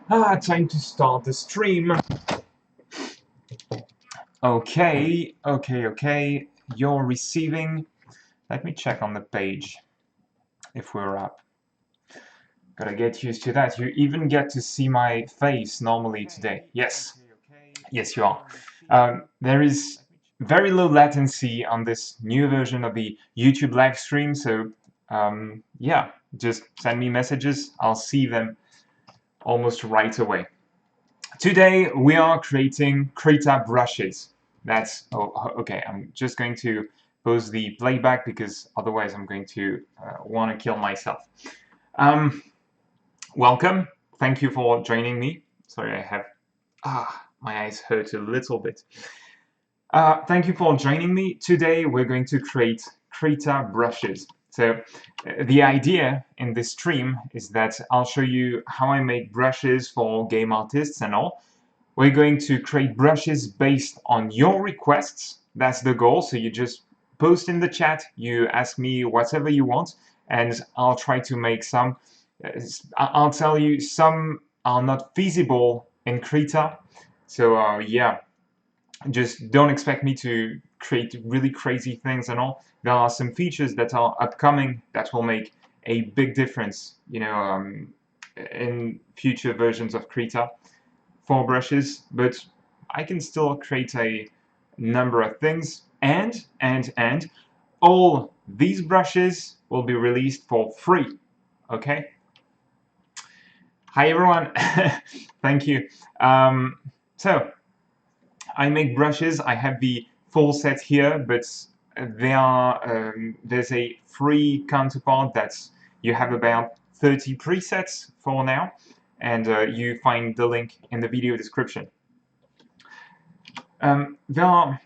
Time to start the stream. Okay. You're receiving. Let me check on the page if we're up. Gotta get used to that. You even get to see my face normally today. Yes, you are. There is very low latency on this new version of the YouTube live stream, so yeah, just send me messages. I'll see them almost right away. Today we are creating Krita brushes. That's okay. I'm just going to pause the playback because otherwise I'm going to want to kill myself. Um, Welcome. Thank you for joining me. Sorry, I have my eyes hurt a little bit. Thank you for joining me. Today we're going to create Krita brushes. So the idea in this stream is that I'll show you how I make brushes for game artists and all. We're going to create brushes based on your requests. That's the goal. So you just post in the chat, you ask me whatever you want, and I'll try to make some. I'll tell you some are not feasible in Krita. So yeah, just don't expect me to create really crazy things and all. There are some features that are upcoming that will make a big difference, in future versions of Krita for brushes, but I can still create a number of things, and all these brushes will be released for free. Okay. Hi everyone. Thank you. So I make brushes. I have the full set here, but there's a free counterpart that's you have about 30 presets for now, and you find the link in the video description. There are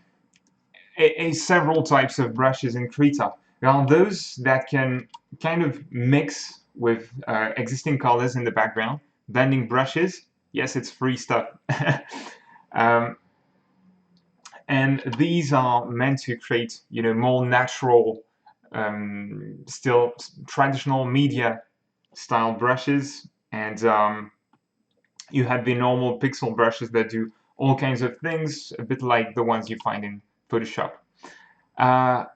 several types of brushes in Krita. There are those that can kind of mix with existing colors in the background, blending brushes. Yes, it's free stuff. And these are meant to create, more natural, still traditional media style brushes. And you have the normal pixel brushes that do all kinds of things, a bit like the ones you find in Photoshop.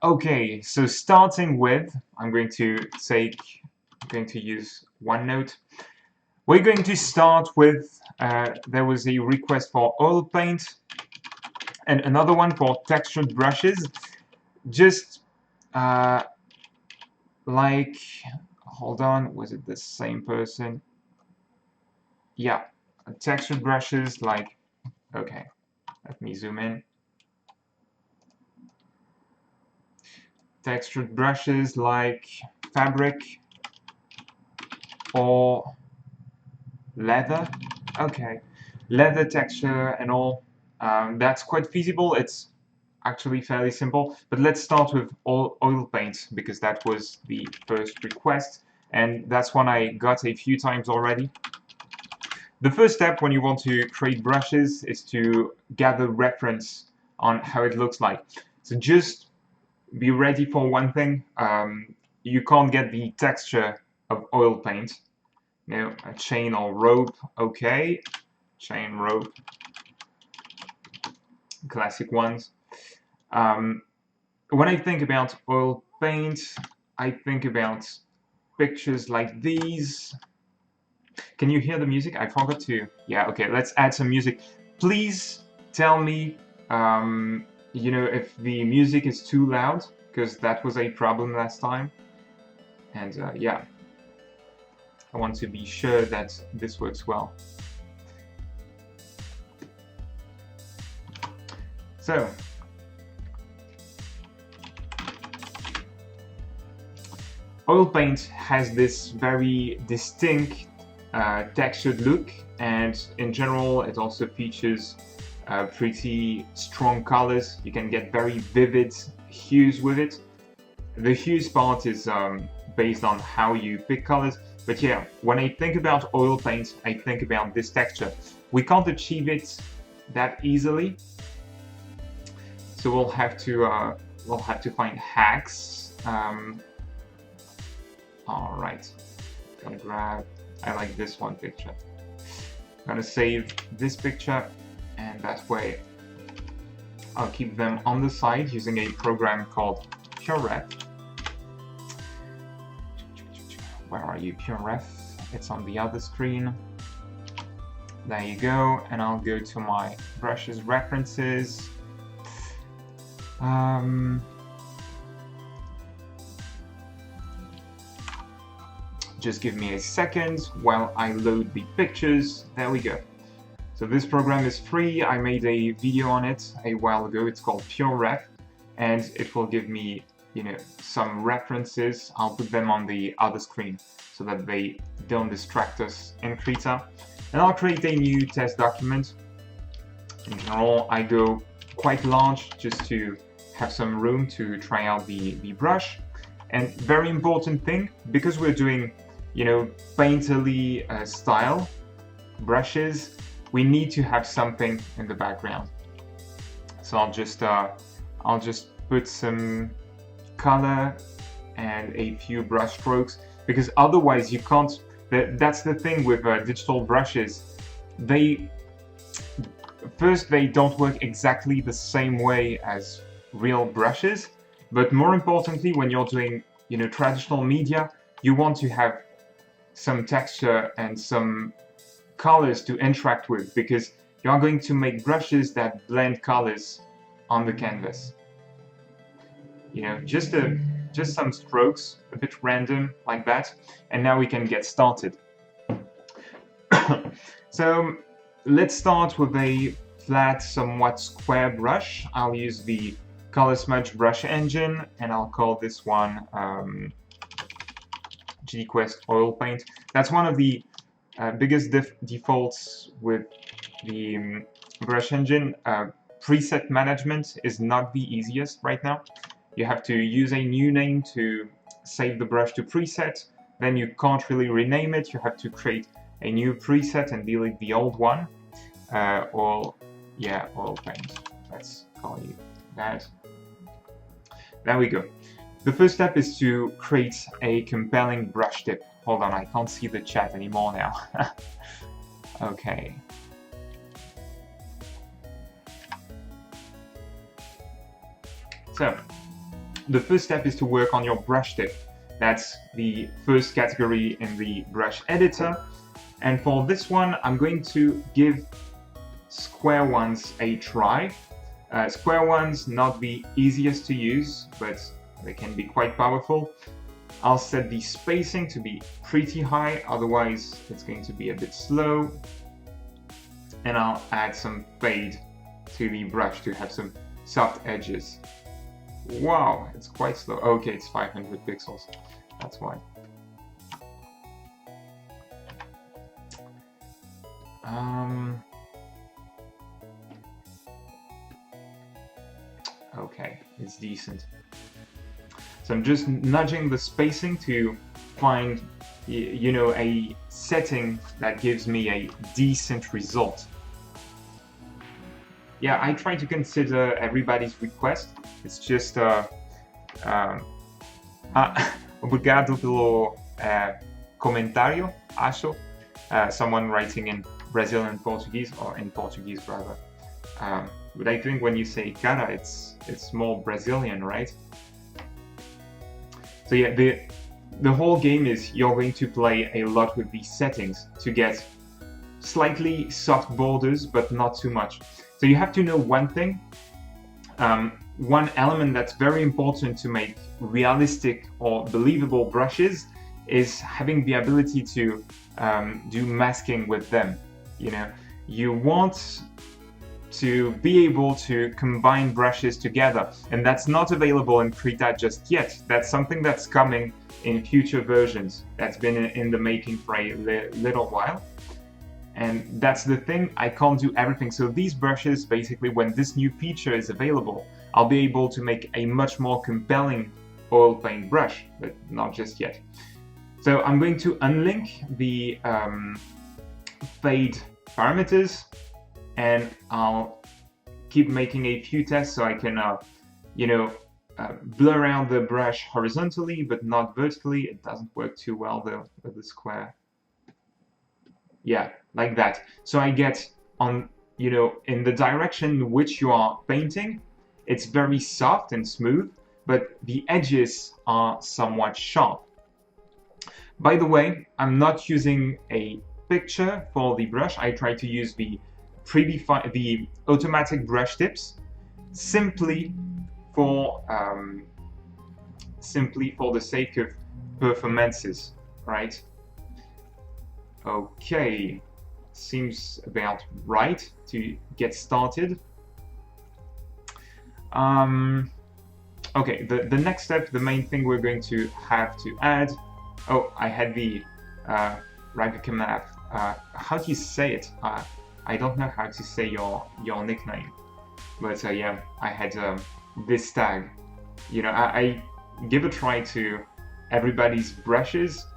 Okay, so starting with, I'm going to use OneNote. We're going to start with, there was a request for oil paint and another one for textured brushes. Just like, hold on, was it the same person? Yeah, textured brushes like, okay, let me zoom in. Textured brushes like fabric or leather. Okay, leather texture and all. That's quite feasible. It's actually fairly simple. But let's start with oil paint because that was the first request, and that's one I got a few times already. The first step when you want to create brushes is to gather reference on how it looks like. So just be ready for one thing. You can't get the texture of oil paint. Now, a chain or rope, okay. Chain, rope, classic ones. When I think about oil paint, I think about pictures like these. Can you hear the music? I forgot to. Yeah, okay, let's add some music. Please tell me, if the music is too loud, because that was a problem last time. And yeah, I want to be sure that this works well. So, oil paint has this very distinct textured look, and in general it also features pretty strong colors. You can get very vivid hues with it. The hues part is based on how you pick colors, but yeah, when I think about oil paint, I think about this texture. We can't achieve it that easily, so we'll have to find hacks. All right, gonna grab. I like this one picture. I'm gonna save this picture, and that way I'll keep them on the side using a program called PureRef. Where are you, PureRef? It's on the other screen. There you go, and I'll go to my brushes references. Just give me a second while I load the pictures. There we go. So this program is free. I made a video on it a while ago. It's called PureRef, and it will give me, you know, some references. I'll put them on the other screen so that they don't distract us in Krita. And I'll create a new test document. In general, I go quite large just to have some room to try out the brush. And very important thing, because we're doing, you know, painterly style brushes, we need to have something in the background. So I'll just put some color and a few brush strokes, because otherwise you can't. That's the thing with digital brushes. They don't work exactly the same way as real brushes, but more importantly, when you're doing, you know, traditional media, you want to have some texture and some colors to interact with, because you are going to make brushes that blend colors on the canvas. You know, just some strokes, a bit random like that, and now we can get started. So let's start with a flat, somewhat square brush. I'll use the Color Smudge brush engine, and I'll call this one GDQuest Oil Paint. That's one of the biggest defaults with the brush engine. Preset management is not the easiest right now. You have to use a new name to save the brush to preset, then you can't really rename it. You have to create a new preset and delete the old one. Oil paint. Let's call you that. There we go. The first step is to create a compelling brush tip. Hold on, I can't see the chat anymore now. Okay. So, the first step is to work on your brush tip. That's the first category in the brush editor. And for this one, I'm going to give square ones a try. Square ones, not the easiest to use, but they can be quite powerful. I'll set the spacing to be pretty high, otherwise it's going to be a bit slow. And I'll add some fade to the brush to have some soft edges. Wow, it's quite slow. Okay, it's 500 pixels. That's why. Okay, it's decent. So I'm just nudging the spacing to find, you know, a setting that gives me a decent result. Yeah, I try to consider everybody's request. It's just obrigado pelo comentário, acho. Someone writing in Brazilian Portuguese, or in Portuguese rather. But I think when you say cara, it's more Brazilian, right? So yeah, the whole game is you're going to play a lot with these settings to get slightly soft borders, but not too much. So you have to know one thing. One element that's very important to make realistic or believable brushes is having the ability to do masking with them. You know, you want to be able to combine brushes together, and that's not available in Krita just yet. That's something that's coming in future versions. That's been in the making for a little while. And that's the thing, I can't do everything. So these brushes, basically, when this new feature is available, I'll be able to make a much more compelling oil paint brush, but not just yet. So I'm going to unlink the fade parameters, and I'll keep making a few tests so I can, blur out the brush horizontally, but not vertically. It doesn't work too well though with the square. Yeah, like that. So I get on, you know, in the direction in which you are painting, it's very soft and smooth, but the edges are somewhat sharp. By the way, I'm not using a picture for the brush. I try to use the automatic brush tips simply for the sake of performances, right? Okay, seems about right to get started. Okay, the next step, the main thing we're going to have to add. Oh, I had the Ragakamath. How do you say it? I don't know how to say your nickname, but yeah, I had this tag. You know, I give a try to everybody's brushes,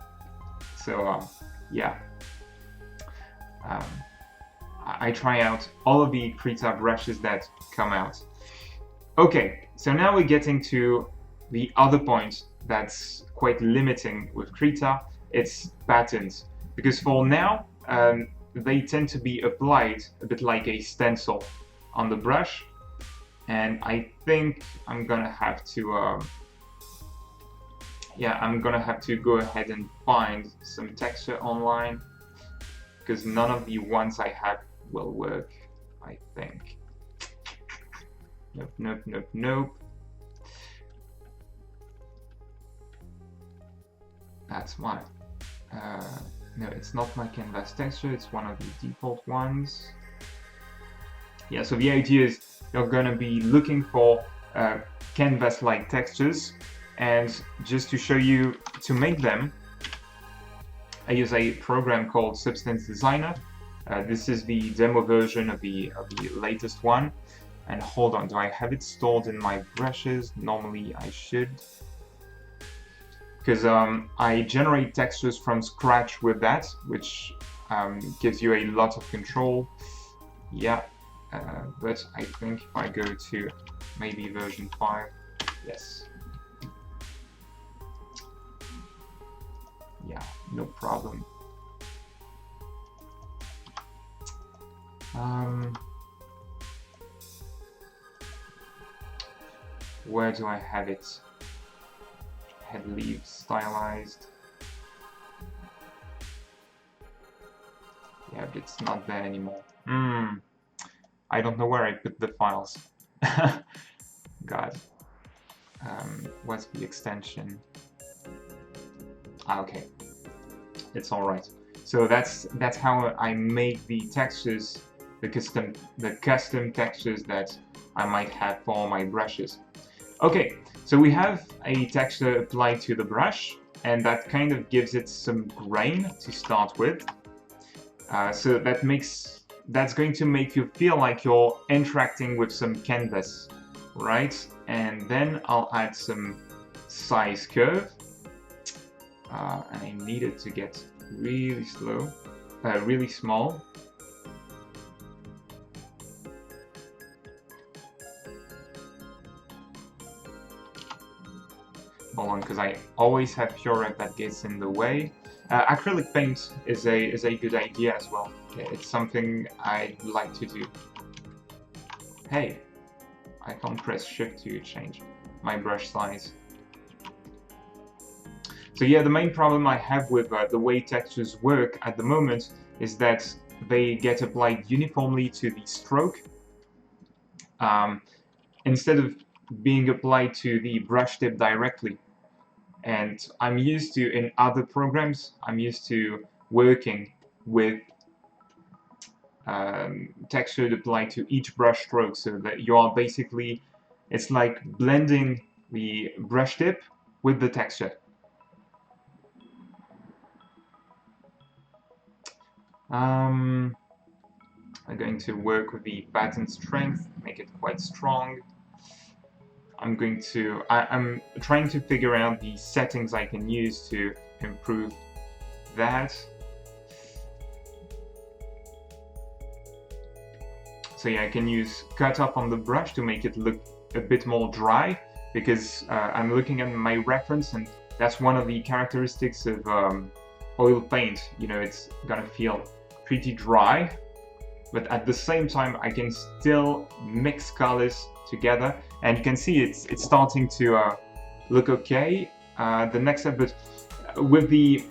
so yeah. I try out all of the Krita brushes that come out. Okay, so now we're getting to the other point that's quite limiting with Krita. It's patterns, because for now they tend to be applied a bit like a stencil on the brush, and I think I'm gonna have to yeah, I'm gonna have to go ahead and find some texture online, because none of the ones I have will work, I think. Nope, nope, nope, nope. That's why. No, it's not my canvas texture, it's one of the default ones. Yeah, so the idea is you're gonna be looking for canvas-like textures, and just to show you, to make them, I use a program called Substance Designer. This is the demo version of the latest one. And hold on, do I have it stored in my brushes? Normally I should. Because I generate textures from scratch with that, which gives you a lot of control. Yeah, but I think if I go to maybe version 5, yes. Yeah, no problem. Where do I have it? Head leaves stylized. Yeah, but it's not there anymore. I don't know where I put the files. God. What's the extension? Ah, okay. It's alright. So that's how I make the textures, the custom textures that I might have for my brushes. Okay, so we have a texture applied to the brush, and that kind of gives it some grain to start with. So that's going to make you feel like you're interacting with some canvas, right? And then I'll add some size curve, and I need it to get really small. Hold on, because I always have Pureit that gets in the way. Acrylic paint is a good idea as well. Okay, it's something I'd like to do. Hey, I can't press Shift to change my brush size. So yeah, the main problem I have with the way textures work at the moment is that they get applied uniformly to the stroke, instead of being applied to the brush tip directly. And I'm used to, in other programs, I'm used to working with texture applied to each brush stroke, so that you are basically, it's like blending the brush tip with the texture. I'm going to work with the pattern strength, make it quite strong. I'm trying to figure out the settings I can use to improve that. So yeah, I can use cut up on the brush to make it look a bit more dry, because I'm looking at my reference, and that's one of the characteristics of oil paint. You know, it's gonna feel pretty dry, but at the same time I can still mix colors together, and you can see it's starting to look okay. The next step, but with the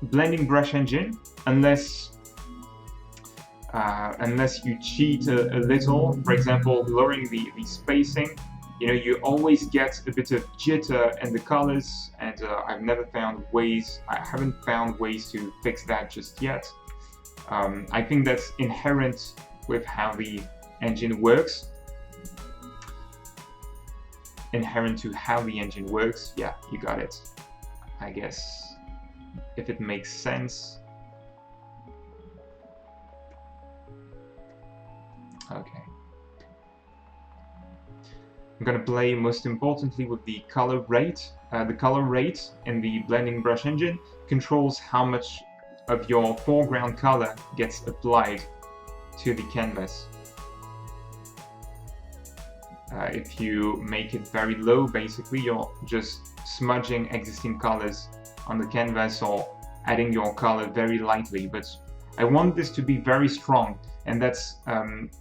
blending brush engine, unless you cheat a little, for example lowering the spacing, you know, you always get a bit of jitter in the colors, and I haven't found ways to fix that just yet. I think that's inherent with how the engine works. Inherent to how the engine works, yeah, you got it, I guess, if it makes sense. Okay. I'm gonna play most importantly with the color rate. The color rate in the blending brush engine controls how much of your foreground color gets applied to the canvas. If you make it very low, basically you're just smudging existing colors on the canvas or adding your color very lightly, but I want this to be very strong, and that's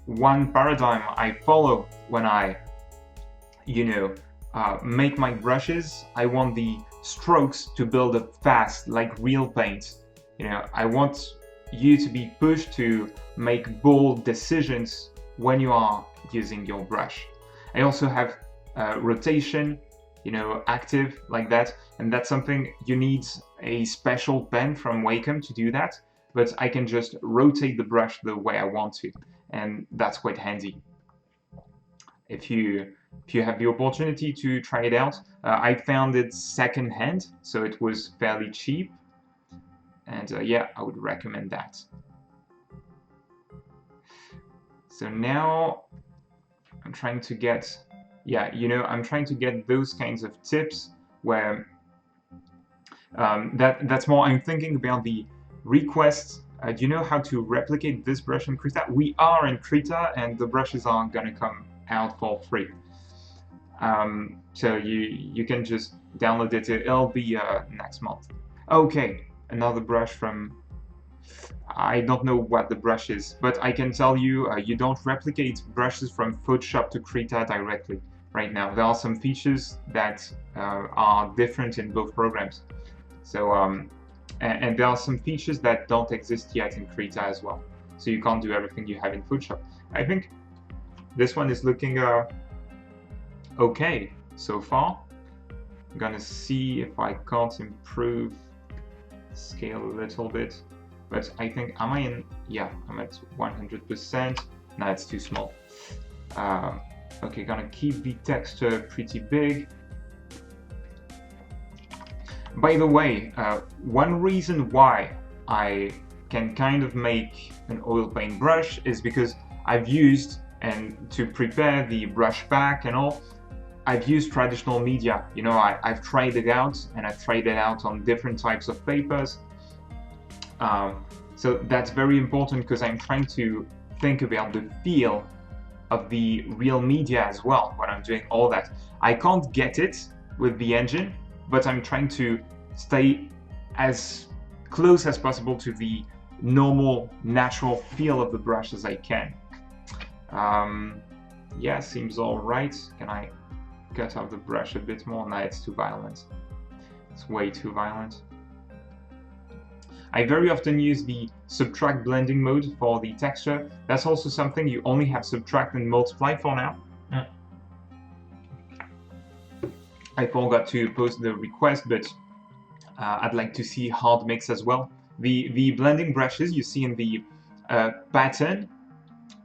one paradigm I follow when I make my brushes. I want the strokes to build up fast, like real paint. You know, I want you to be pushed to make bold decisions when you are using your brush. I also have rotation, you know, active like that, and that's something you need a special pen from Wacom to do that, but I can just rotate the brush the way I want to, and that's quite handy. If you have the opportunity to try it out, I found it second-hand, so it was fairly cheap, and yeah, I would recommend that. So now I'm trying to get, I'm trying to get those kinds of tips where that's more. I'm thinking about the requests. Do you know how to replicate this brush in Krita? We are in Krita, and the brushes are gonna come out for free. So you can just download it. It'll be next month. Okay, another brush from, I don't know what the brush is, but I can tell you you don't replicate brushes from Photoshop to Krita directly right now. There are some features that are different in both programs. So and there are some features that don't exist yet in Krita as well. So you can't do everything you have in Photoshop. I think this one is looking okay so far. I'm gonna see if I can't improve scale a little bit. But I think, am I in? Yeah, I'm at 100%. No, it's too small. Okay, gonna keep the texture pretty big. By the way, one reason why I can kind of make an oil paint brush is because I've used, and to prepare the brush pack and all, I've used traditional media. You know, I've tried it out, and I've tried it out on different types of papers. So that's very important because I'm trying to think about the feel of the real media as well when I'm doing all that. I can't get it with the engine, but I'm trying to stay as close as possible to the normal, natural feel of the brush as I can. Yeah, seems all right. Can I cut off the brush a bit more? No, it's too violent. It's way too violent. I very often use the subtract blending mode for the texture. That's also something you only have subtract and multiply for now. I forgot to post the request, but I'd like to see hard mix as well. The blending brushes you see in the pattern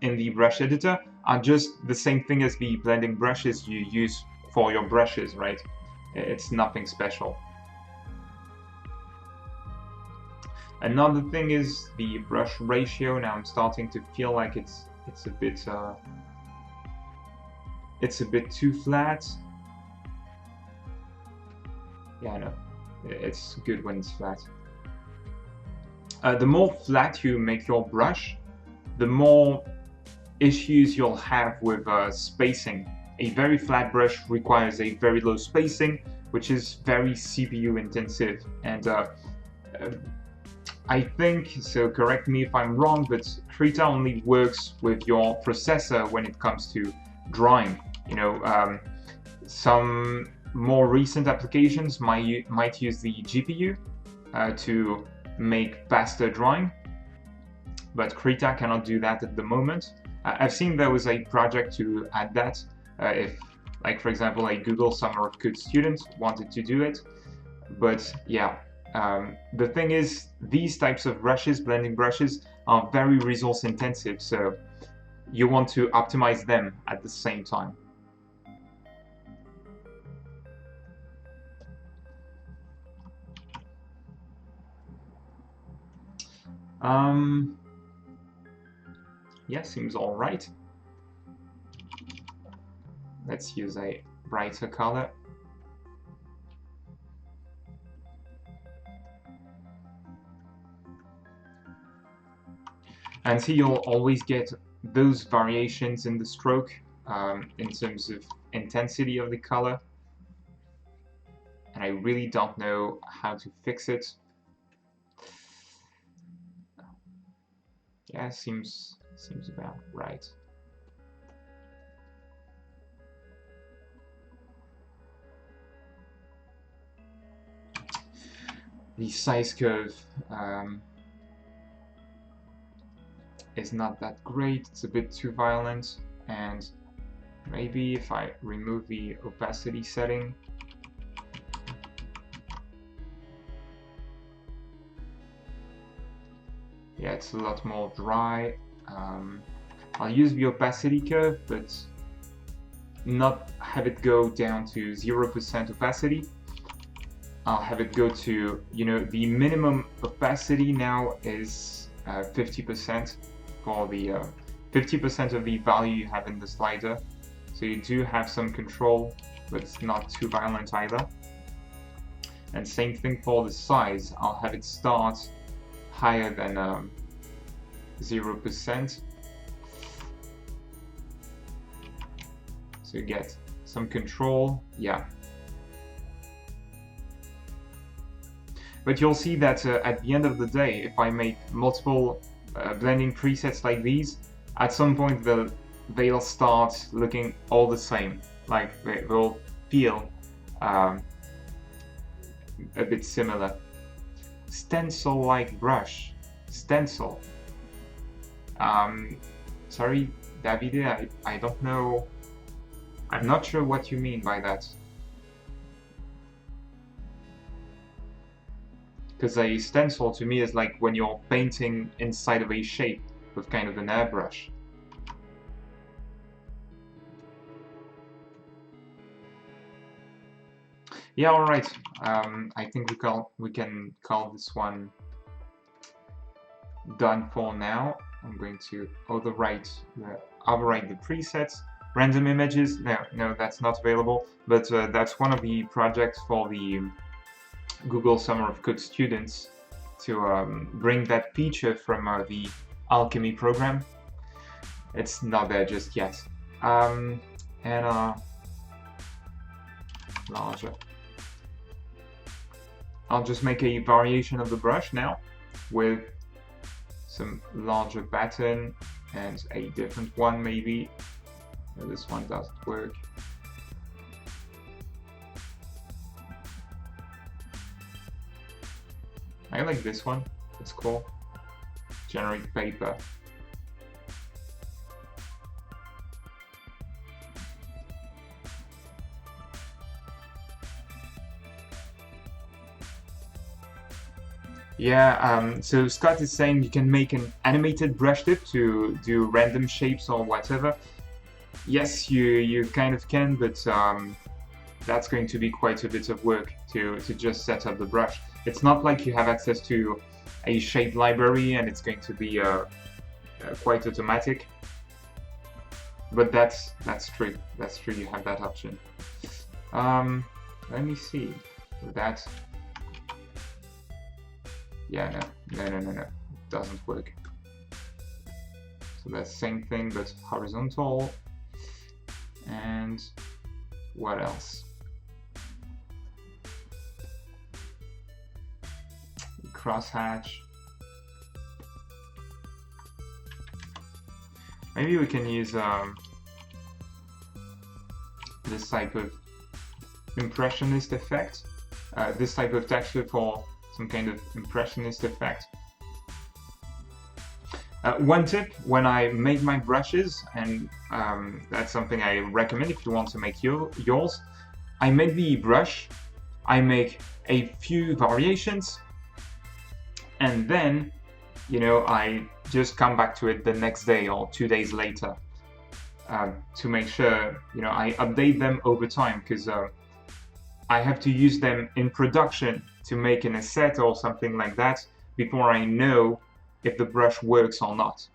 in the brush editor are just the same thing as the blending brushes you use for your brushes, right? It's nothing special. Another thing is the brush ratio. Now I'm starting to feel like it's a bit too flat. Yeah, I know. It's good when it's flat. The more flat you make your brush, the more issues you'll have with spacing. A very flat brush requires a very low spacing, which is very CPU intensive, and I think, so correct me if I'm wrong, but Krita only works with your processor when it comes to drawing. You know, some more recent applications might use the GPU to make faster drawing, but Krita cannot do that at the moment. I've seen there was a project to add that if, like for example, a Google Summer of Code student wanted to do it. But yeah, the thing is, these types of brushes, blending brushes, are very resource intensive, so you want to optimize them at the same time. Yeah, seems all right. Let's use a brighter color. And see, you'll always get those variations in the stroke in terms of intensity of the color. And I really don't know how to fix it. Yeah, seems about right. The size curve is not that great, it's a bit too violent, and maybe if I remove the opacity setting, yeah, it's a lot more dry. I'll use the opacity curve, but not have it go down to 0% opacity. I'll have it go to, you know, the minimum opacity now is 50% for the 50% of the value you have in the slider. So you do have some control, but it's not too violent either. And same thing for the size. I'll have it start higher than 0%. So you get some control, yeah. But you'll see that at the end of the day, if I make multiple blending presets like these, at some point they'll start looking all the same. Like they'll feel a bit similar. Stencil-like brush. Stencil. Sorry, Davide, I don't know. I'm not sure what you mean by that. Because a stencil to me is like when you're painting inside of a shape with kind of an airbrush. Yeah, all right. I think we can call this one done for now. I'm going to overwrite the presets. Random images, no, that's not available. But that's one of the projects for the Google Summer of Code students to bring that feature from the Alchemy program. It's not there just yet. And larger. I'll just make a variation of the brush now with some larger pattern and a different one maybe. No, this one doesn't work. I like this one, it's cool. Generate paper. Yeah, so Scott is saying you can make an animated brush tip to do random shapes or whatever. Yes, you kind of can, but that's going to be quite a bit of work to just set up the brush. It's not like you have access to a shape library and it's going to be quite automatic. But that's true. That's true. You have that option. Let me see. That. Yeah, no. It doesn't work. So that's the same thing, but horizontal. And what else? Crosshatch. Maybe we can use this type of impressionist effect, this type of texture for some kind of impressionist effect. One tip when I make my brushes, and that's something I recommend if you want to make yours, I make the brush, I make a few variations, and then, you know, I just come back to it the next day or 2 days later to make sure, you know, I update them over time, because I have to use them in production to make an asset or something like that before I know if the brush works or not.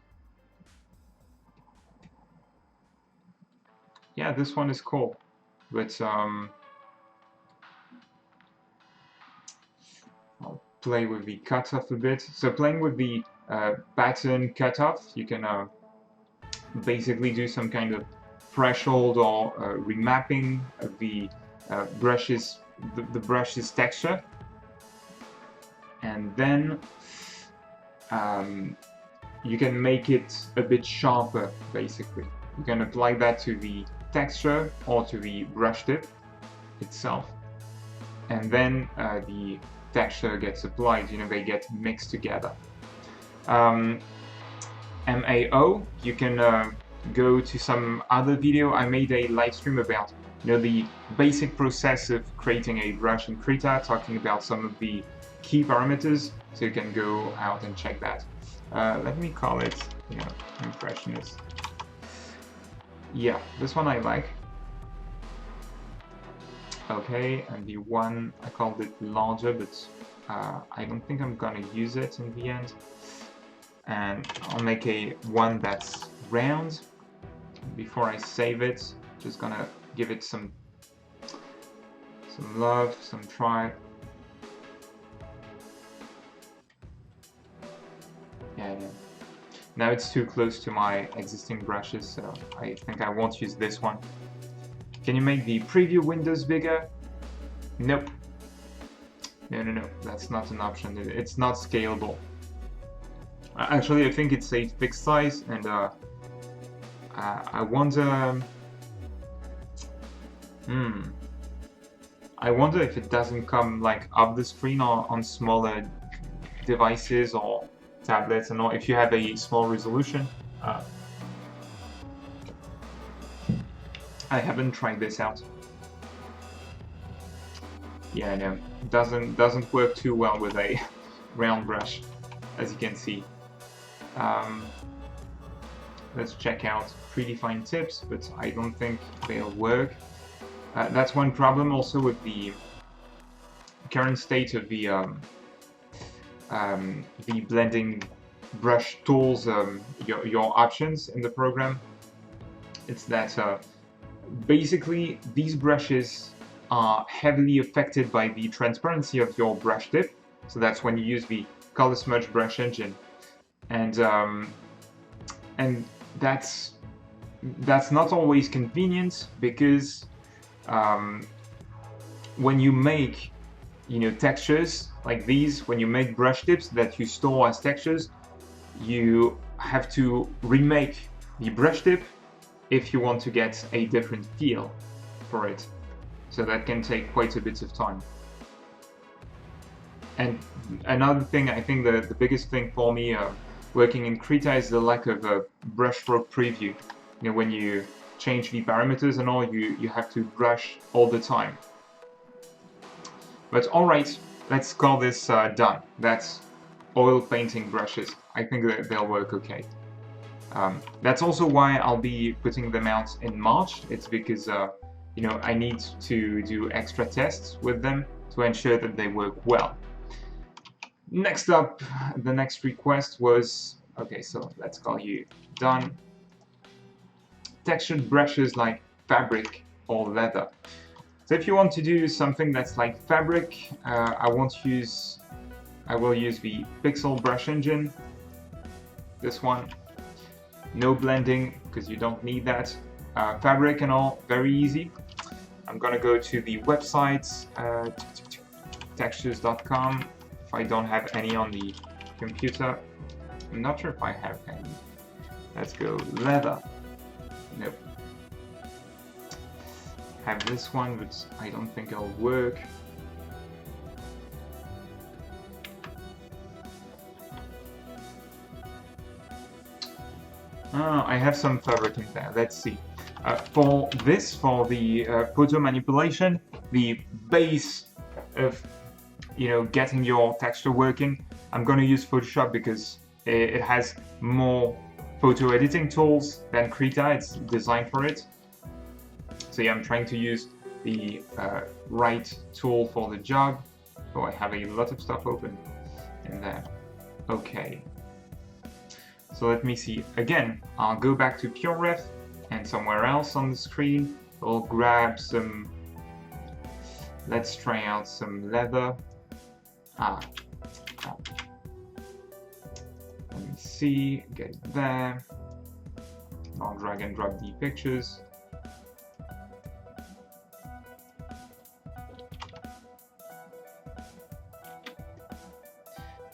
Yeah, this one is cool, but I'll play with the cutoff a bit. So playing with the pattern cutoff, you can basically do some kind of threshold or remapping of the brushes, the brush's texture, and then you can make it a bit sharper. Basically, you can apply that to the texture or to the brush tip itself, and then the texture gets applied. You know, they get mixed together. MAO, you can go to some other video. I made a live stream about, you know, the basic process of creating a brush in Krita, talking about some of the key parameters, so you can go out and check that. Let me call it, you know, impressionist. Yeah, this one I like. Okay, and the one I called it larger, but I don't think I'm gonna use it in the end. And I'll make a one that's round. Before I save it, just gonna give it some love, some try. Yeah. Now it's too close to my existing brushes, so I think I won't use this one. Can you make the preview windows bigger? Nope. No, that's not an option. It's not scalable. Actually, I think it's a fixed size, and I wonder. I wonder if it doesn't come like off the screen or on smaller devices or tablets, and all. If you have a small resolution. I haven't tried this out. Yeah, no, doesn't work too well with a round brush, as you can see. Let's check out predefined tips, but I don't think they'll work. That's one problem also with the current state of the blending brush tools, your options in the program. It's that basically these brushes are heavily affected by the transparency of your brush tip. So that's when you use the color smudge brush engine, and that's not always convenient, because when you make, you know, textures like these, when you make brush tips that you store as textures, you have to remake the brush tip if you want to get a different feel for it. So that can take quite a bit of time. And another thing, I think the biggest thing for me working in Krita is the lack of a brushstroke preview. You know, when you change the parameters and all, you have to brush all the time. But alright, let's call this done. That's oil painting brushes. I think that they'll work okay. That's also why I'll be putting them out in March. It's because you know, I need to do extra tests with them to ensure that they work well. Next up, the next request was, okay, so let's call you done. Textured brushes like fabric or leather. So if you want to do something that's like fabric, I will use the Pixel brush engine. This one. No blending, because you don't need that. Fabric and all, very easy. I'm gonna go to the website, textures.com. If I don't have any on the computer, I'm not sure if I have any. Let's go leather. Nope. Have this one, but I don't think it'll work. I have some fabric in there. Let's see. For the photo manipulation, the base of getting your texture working, I'm going to use Photoshop because it has more photo editing tools than Krita. It's designed for it. So yeah, I'm trying to use the right tool for the job. Oh, I have a lot of stuff open in there. Okay. So let me see. Again, I'll go back to PureRef and somewhere else on the screen. We'll grab some. Let's try out some leather. Let me see. Get it there. I'll drag and drop the pictures.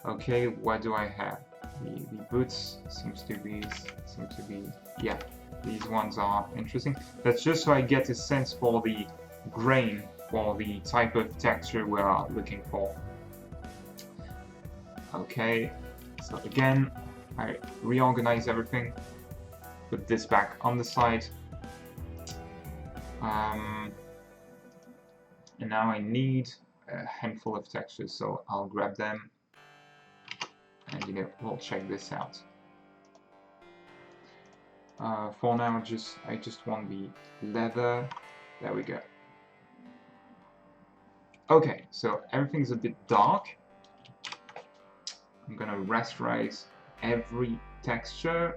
Okay, what do I have? The boots seems to be yeah, these ones are interesting. That's just so I get a sense for the grain, for the type of texture we are looking for. Okay, so again, I reorganize everything, put this back on the side, and now I need a handful of textures, so I'll grab them. And we'll check this out. For now, I just want the leather. There we go. Okay, so everything's a bit dark. I'm gonna rasterize every texture.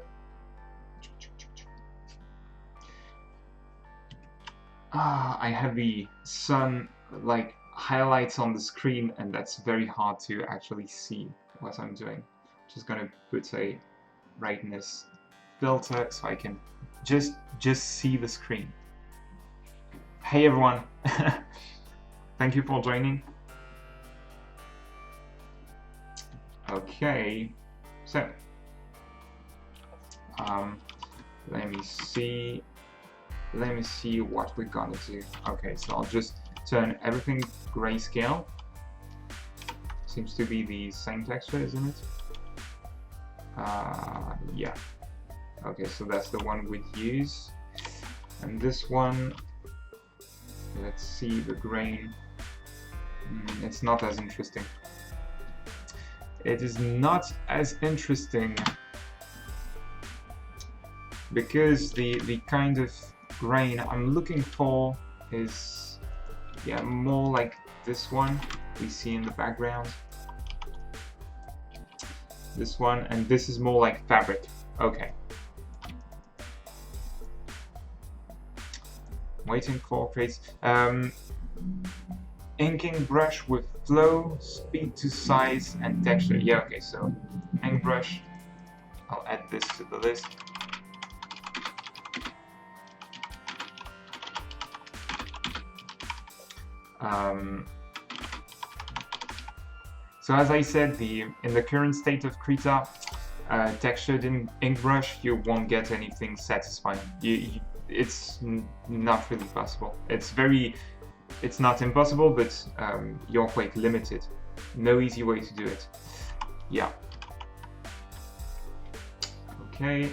I have the sun like highlights on the screen, and that's very hard to actually see what I'm doing. Just gonna put a brightness filter so I can just see the screen. Hey everyone, thank you for joining. Okay, so let me see what we're gonna do. Okay, so I'll just turn everything grayscale. Seems to be the same texture, isn't it? Yeah. Okay, so that's the one we'd use. And this one, let's see the grain. It's not as interesting. It is not as interesting because the kind of grain I'm looking for is, yeah, more like this one we see in the background. This one, and this is more like fabric. Okay. Waiting for creates inking brush with flow, speed to size, and texture. Yeah, okay, so ink brush. I'll add this to the list. So as I said, in the current state of Krita, textured ink brush, you won't get anything satisfying. It's not really possible. It's not impossible, but you're quite limited. No easy way to do it. Yeah. Okay.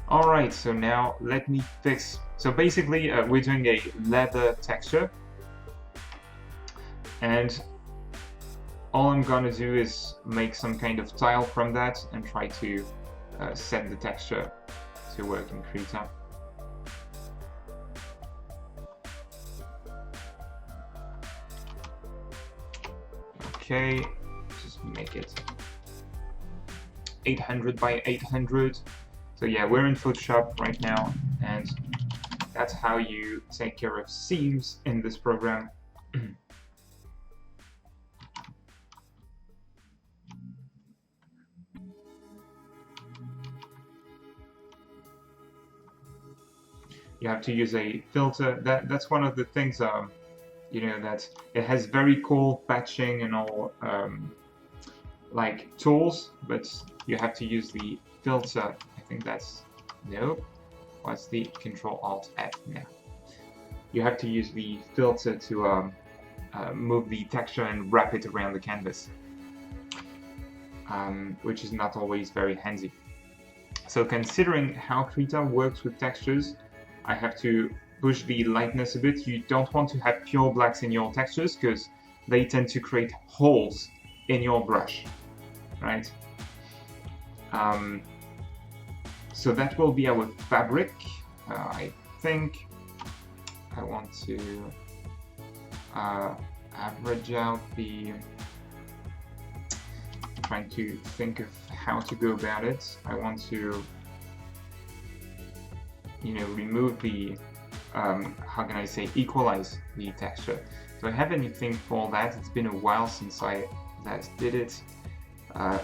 All right. So now let me fix. So basically, we're doing a leather texture. And all I'm gonna do is make some kind of tile from that and try to set the texture to work in Krita. Okay, just make it 800 by 800. So yeah, we're in Photoshop right now, and that's how you take care of seams in this program. You have to use a filter. That's one of the things, you know, that it has very cool patching and all like tools, but you have to use the filter. I think that's, nope. What's the Control-Alt-F now? You have to use the filter to move the texture and wrap it around the canvas, which is not always very handy. So considering how Krita works with textures, I have to push the lightness a bit. You don't want to have pure blacks in your textures because they tend to create holes in your brush, right? So that will be our fabric. I think I want to average out the, trying to think of how to go about it. I want to, you know, remove the, how can I say, equalize the texture. Do I have anything for that? It's been a while since I last did it.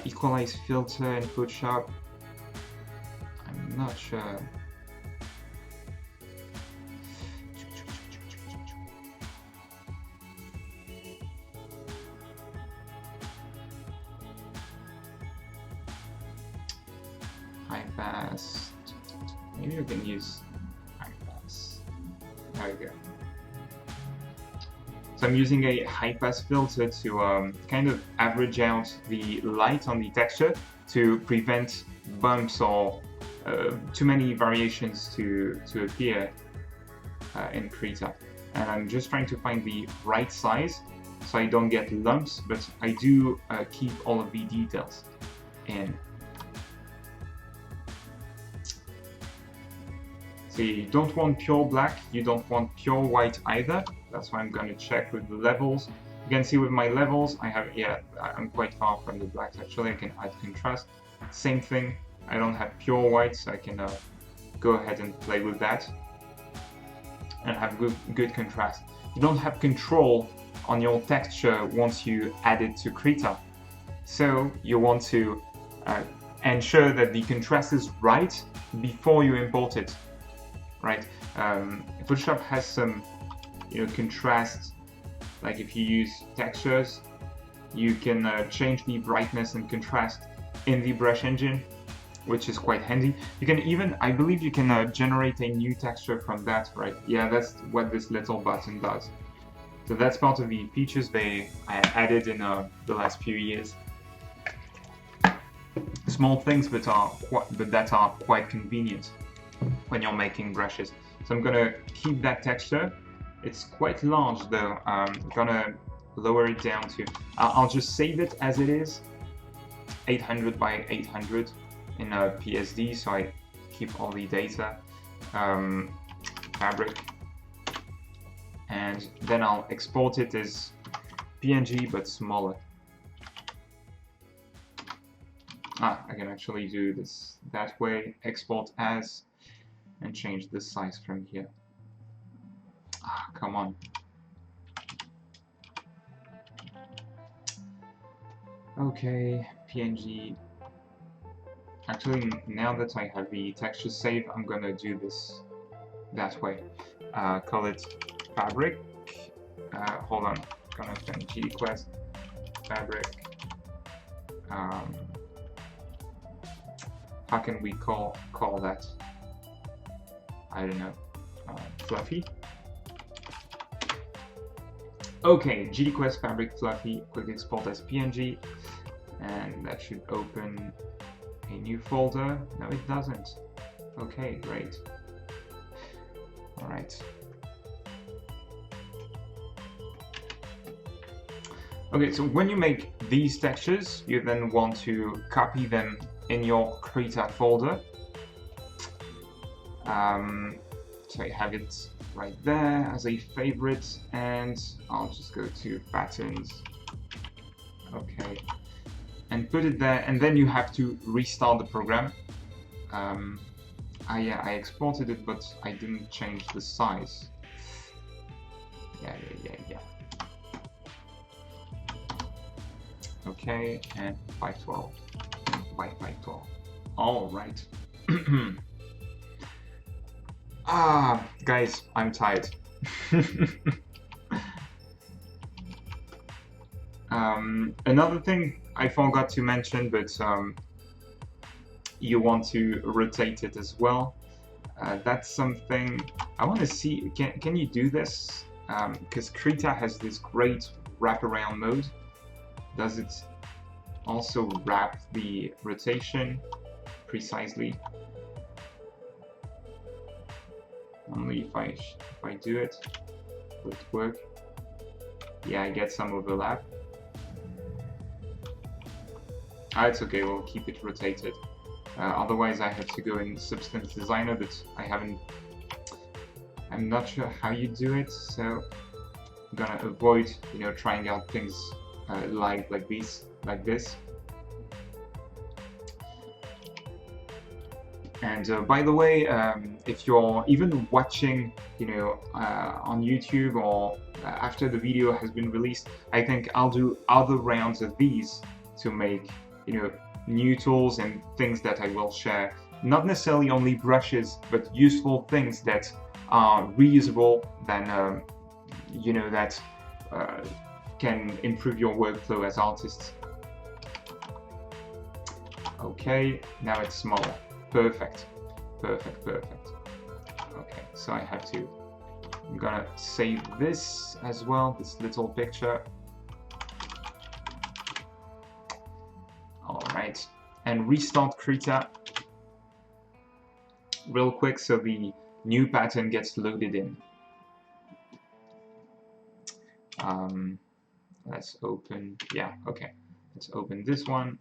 Equalize filter in Photoshop. I'm not sure. High pass. Maybe we can use high pass. There we go. So I'm using a high pass filter to kind of average out the light on the texture to prevent bumps or too many variations to appear in Krita. And I'm just trying to find the right size so I don't get lumps, but I do keep all of the details in. So you don't want pure black, you don't want pure white either. That's why I'm going to check with the levels. You can see with my levels, I have, yeah, I'm quite far from the blacks actually. I can add contrast. Same thing, I don't have pure white, so I can go ahead and play with that and have good contrast. You don't have control on your texture once you add it to Krita. So you want to ensure that the contrast is right before you import it. Right, Photoshop has some, you know, contrast. Like if you use textures, you can change the brightness and contrast in the brush engine, which is quite handy. You can even, I believe, you can generate a new texture from that. Right? Yeah, that's what this little button does. So that's part of the features they added in the last few years. Small things, but that are quite convenient when you're making brushes. So I'm gonna keep that texture. It's quite large though. I'm gonna lower it down to, I'll just save it as it is, 800 by 800 in a PSD, so I keep all the data. Fabric, and then I'll export it as PNG but smaller. I can actually do this that way, export as, and change the size from here. Come on. Okay, PNG. Actually, now that I have the texture saved, I'm gonna do this that way. Call it fabric. Hold on, gonna open GDQuest fabric. How can we call that? I don't know. Fluffy. Okay, GDQuest fabric fluffy. Quick export as PNG, and that should open a new folder. No, it doesn't. Okay, great. All right. Okay, so when you make these textures, you then want to copy them in your Krita folder. So I have it right there as a favorite, and I'll just go to patterns. Okay, and put it there, and then you have to restart the program. I exported it, but I didn't change the size. Yeah. Okay, and 512 by 512. All right. Guys, I'm tired. Another thing I forgot to mention, but you want to rotate it as well. That's something I want to see. Can you do this? Because Krita has this great wraparound mode. Does it also wrap the rotation precisely? Only if I do it, will it work? Yeah, I get some overlap. Ah, it's okay, we'll keep it rotated. Otherwise I have to go in Substance Designer, but I'm not sure how you do it, so I'm gonna avoid, you know, trying out things like this. And by the way, if you're even watching, you know, on YouTube or after the video has been released, I think I'll do other rounds of these to make, you know, new tools and things that I will share. Not necessarily only brushes, but useful things that are reusable, then you know, that can improve your workflow as artists. Okay, now it's smaller. Perfect. Okay, so I'm gonna save this as well, this little picture. Alright, and restart Krita real quick so the new pattern gets loaded in. Let's open, yeah, okay. Let's open this one,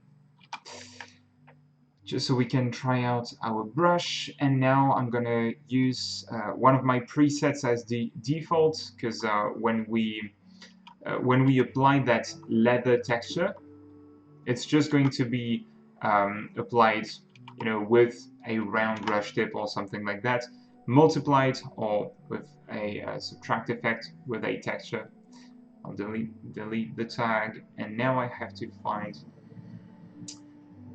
just so we can try out our brush. And now I'm gonna use one of my presets as the default, because when we apply that leather texture, it's just going to be applied, you know, with a round brush tip or something like that, multiplied or with a subtract effect with a texture. I'll delete the tag, and now I have to find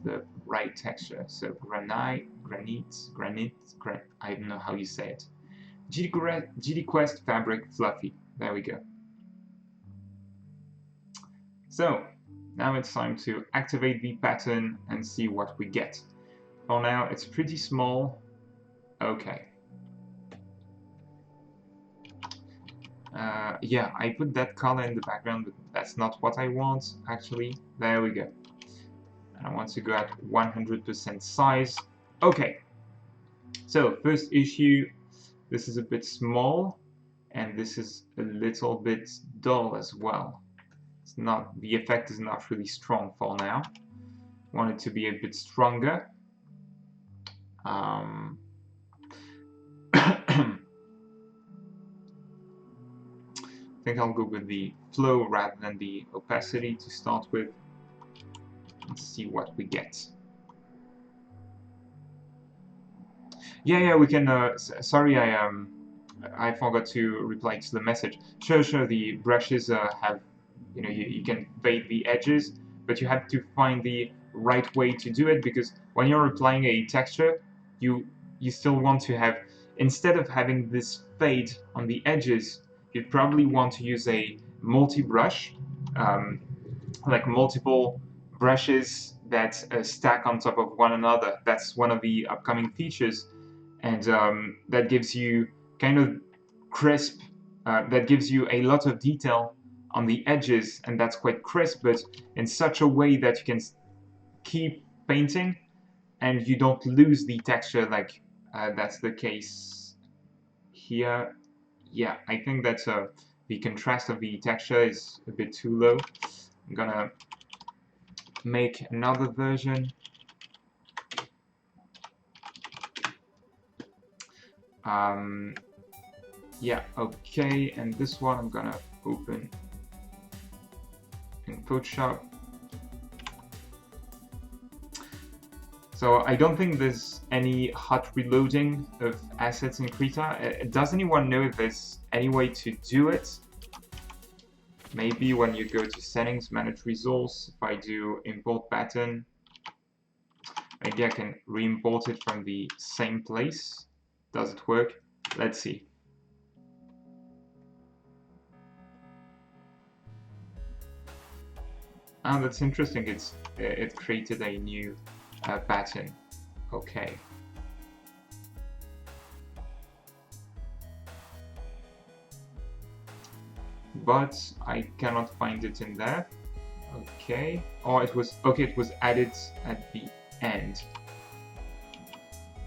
the right texture. So granite, I don't know how you say it. GDQuest fabric fluffy. There we go. So now it's time to activate the pattern and see what we get. For now, it's pretty small. Okay. Yeah, I put that color in the background, but that's not what I want, actually. There we go. And I want to go at 100% size. Okay. So, first issue, this is a bit small, and this is a little bit dull as well. It's not, the effect is not really strong for now. I want it to be a bit stronger. I think I'll go with the flow rather than the opacity to start with. Let's see what we get. Yeah, we can. Sorry, I forgot to reply to the message. Sure. The brushes have, you know, you can fade the edges, but you have to find the right way to do it, because when you're applying a texture, you still want to have, instead of having this fade on the edges, you'd probably want to use a multi-brush, like multiple brushes that stack on top of one another. That's one of the upcoming features, and that gives you kind of crisp, that gives you a lot of detail on the edges, and that's quite crisp, but in such a way that you can keep painting and you don't lose the texture, like that's the case here. Yeah, I think that the contrast of the texture is a bit too low. I'm gonna make another version. Yeah, okay, and this one I'm gonna open in Photoshop. So I don't think there's any hot reloading of assets in Krita. Does anyone know if there's any way to do it? Maybe when you go to settings, manage resource, if I do import pattern, maybe I can re-import it from the same place. Does it work? Let's see. Ah, that's interesting. It created a new pattern. Okay. But I cannot find it in there. Okay. Oh, it was okay. It was added at the end.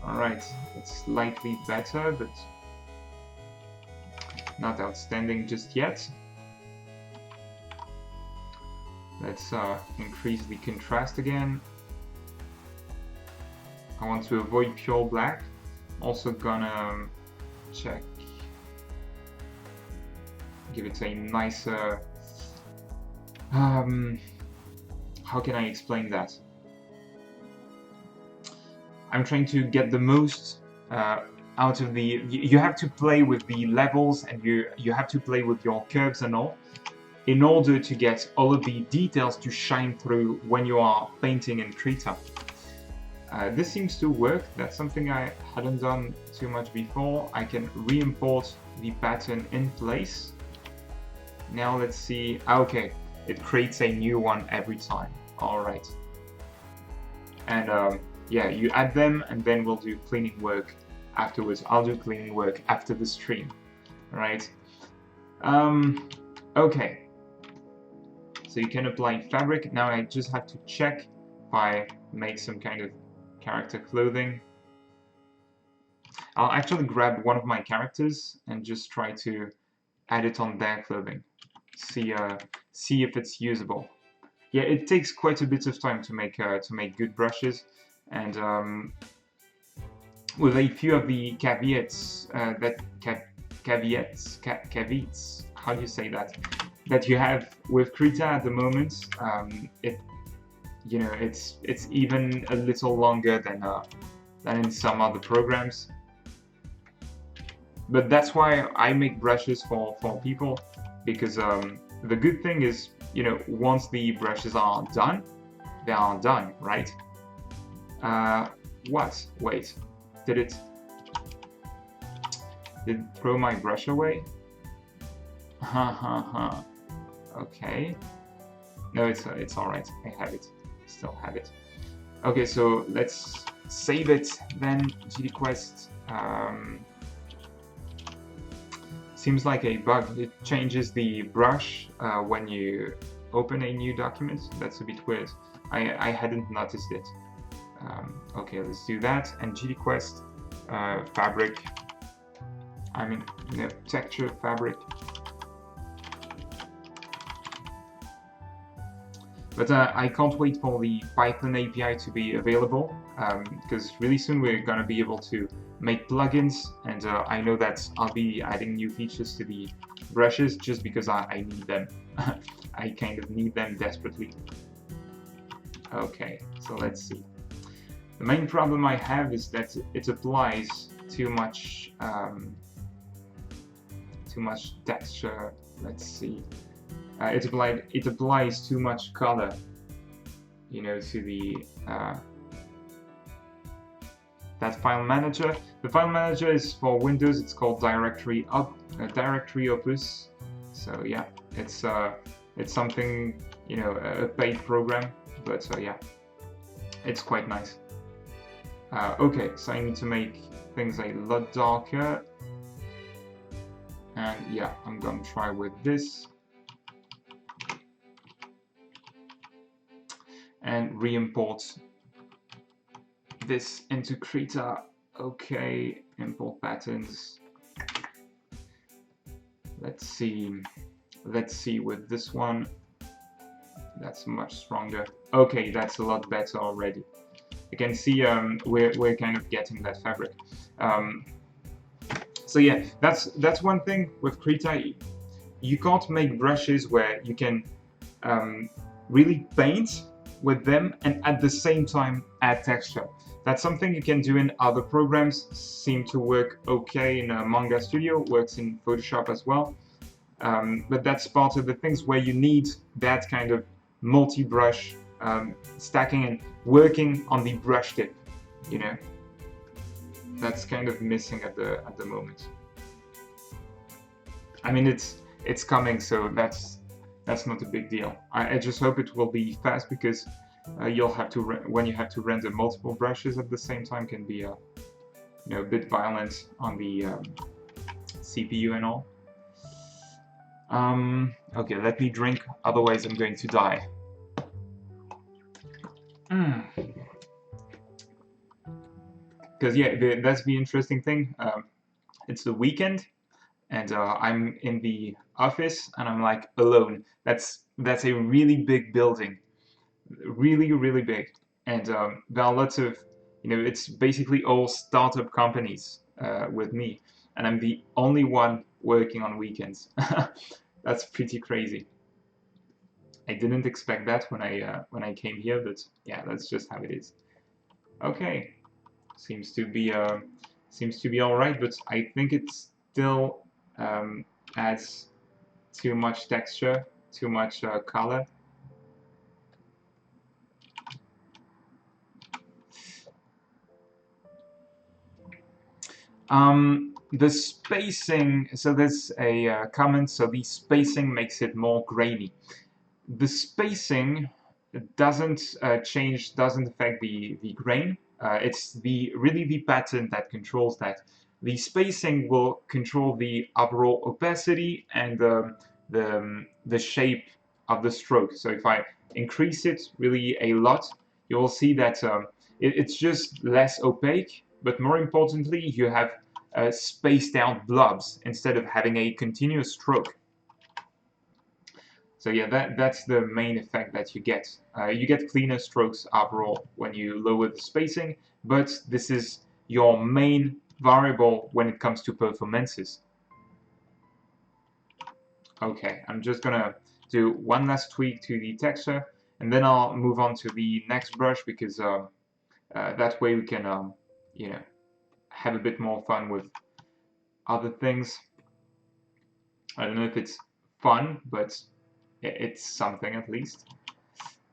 All right. It's slightly better, but not outstanding just yet. Let's increase the contrast again. I want to avoid pure black. Also gonna check, give it a nicer, how can I explain that? I'm trying to get the most out of the, you have to play with the levels, and you have to play with your curves and all, in order to get all of the details to shine through when you are painting in Krita. This seems to work. That's something I hadn't done too much before. I can re-import the pattern in place. Now let's see. Okay, it creates a new one every time. All right. And yeah, you add them, and then we'll do cleaning work afterwards. I'll do cleaning work after the stream. All right. Okay. So you can apply fabric. Now I just have to check if I make some kind of character clothing. I'll actually grab one of my characters and just try to add it on their clothing. See if it's usable. Yeah, it takes quite a bit of time to make good brushes, and with a few of the caveats caveats, how do you say that? That you have with Krita at the moment, it's even a little longer than in some other programs. But that's why I make brushes for people, because the good thing is, once the brushes are done, they are done, right? What? Wait, did it throw my brush away? Okay. No, it's all right. I have it. Still have it. Okay, so let's save it then. GDQuest. Seems like a bug. It changes the brush when you open a new document. That's a bit weird. I hadn't noticed it. Okay, let's do that. And GDQuest fabric. I mean, texture fabric. But I can't wait for the Python API to be available, because really soon we're going to be able to make plugins, and I know that I'll be adding new features to the brushes just because I need them. I kind of need them desperately. Okay, so let's see. The main problem I have is that it applies too much texture. Let's see. It applies too much color, to the that file manager. The file manager is for Windows. It's called Directory Opus. So yeah, it's something, a paid program, but yeah, it's quite nice. Okay, so I need to make things a lot darker, and yeah, I'm gonna try with this. And re-import this into Krita. Okay, import patterns. Let's see with this one. That's much stronger. Okay, that's a lot better already. You can see we're kind of getting that fabric. So yeah, that's one thing with Krita. You can't make brushes where you can really paint with them and at the same time add texture. That's something you can do in other programs. Seem to work okay in Manga Studio, works in Photoshop as well. But that's part of the things where you need that kind of multi-brush stacking and working on the brush tip. That's kind of missing at the moment. I mean, it's coming, so That's not a big deal. I just hope it will be fast, because you'll have to when you have to render multiple brushes at the same time, can be you know, a bit violent on the CPU and all. Okay, let me drink, otherwise I'm going to die. Because yeah, that's the interesting thing. It's the weekend, and I'm in the office, and I'm like alone. That's a really big building, really big, and there are lots of, you know, it's basically all startup companies with me, and I'm the only one working on weekends. That's pretty crazy. I didn't expect that when I came here, but yeah, that's just how it is. Okay, seems to be all right, but I think it still adds too much texture, too much color. The spacing, so there's a comment, so the spacing makes it more grainy. The spacing doesn't change, doesn't affect the grain. It's really the pattern that controls that. The spacing will control the overall opacity and the shape of the stroke. So if I increase it really a lot, you will see that it's just less opaque, but more importantly, you have spaced out blobs instead of having a continuous stroke. So yeah, that's the main effect that you get. You get cleaner strokes overall when you lower the spacing, but this is your main variable when it comes to performances. Okay, I'm just gonna do one last tweak to the texture, and then I'll move on to the next brush, because that way we can, you know, have a bit more fun with other things. I don't know if it's fun, but it's something at least.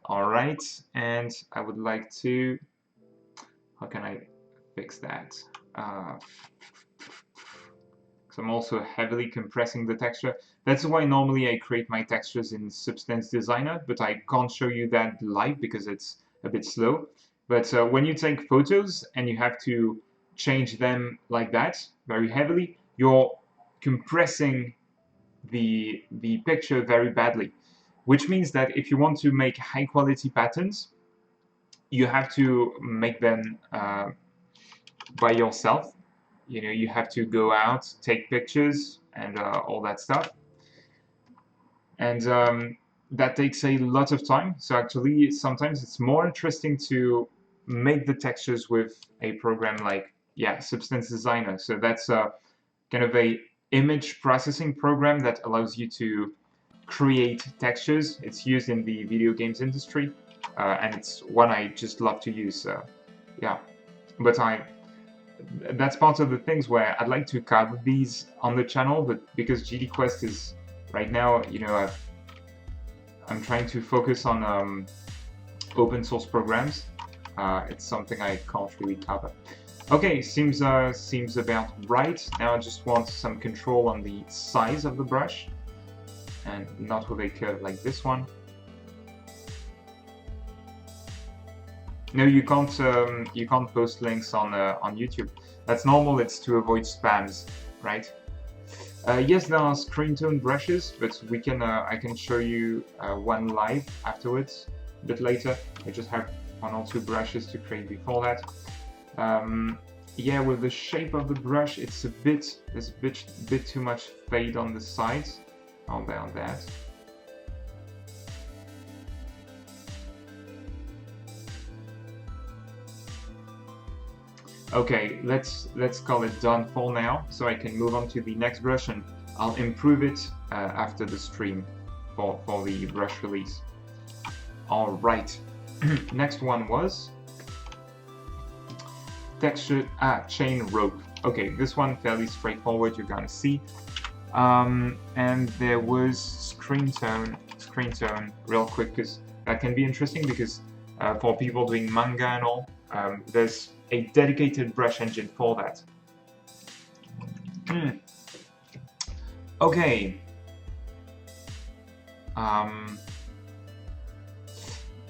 Alright, and I would like to... How can I fix that? Because I'm also heavily compressing the texture. That's why normally I create my textures in Substance Designer, but I can't show you that live because it's a bit slow. But when you take photos and you have to change them like that, very heavily, you're compressing the picture very badly. Which means that if you want to make high quality patterns, you have to make them by yourself. You know, you have to go out, take pictures, and all that stuff. And that takes a lot of time. So actually, sometimes it's more interesting to make the textures with a program like, yeah, Substance Designer. So that's kind of a image processing program that allows you to create textures. It's used in the video games industry, and it's one I just love to use. Yeah, but that's part of the things where I'd like to cover these on the channel, but because GDQuest is right now, you know, I'm trying to focus on open source programs. It's something I can't really cover. Okay, seems about right. Now I just want some control on the size of the brush, and not with a curve like this one. No, you can't post links on YouTube. That's normal. It's to avoid spams, right? Yes, there are screen tone brushes, but we can I can show you one live afterwards, a bit later. I just have one or two brushes to create before that. Yeah, with the shape of the brush, it's there's a bit too much fade on the sides. On that. Okay, let's call it done for now, so I can move on to the next brush, and I'll improve it after the stream for the brush release. All right, next one was texture chain rope. Okay, this one fairly straightforward. You're gonna see, and there was screen tone real quick, because that can be interesting, because for people doing manga and all, there's a dedicated brush engine for that. Okay.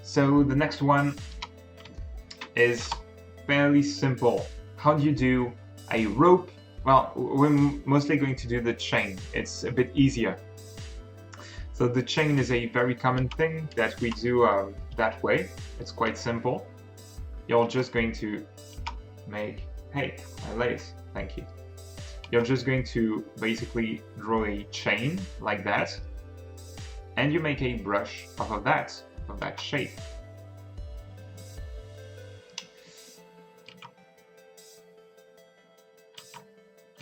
So the next one is fairly simple. How do you do a rope? Well, we're mostly going to do the chain. It's a bit easier. So the chain is a very common thing that we do that way. It's quite simple. You're just going to make, hey, my lace, thank you. You're just going to basically draw a chain like that, and you make a brush of that shape.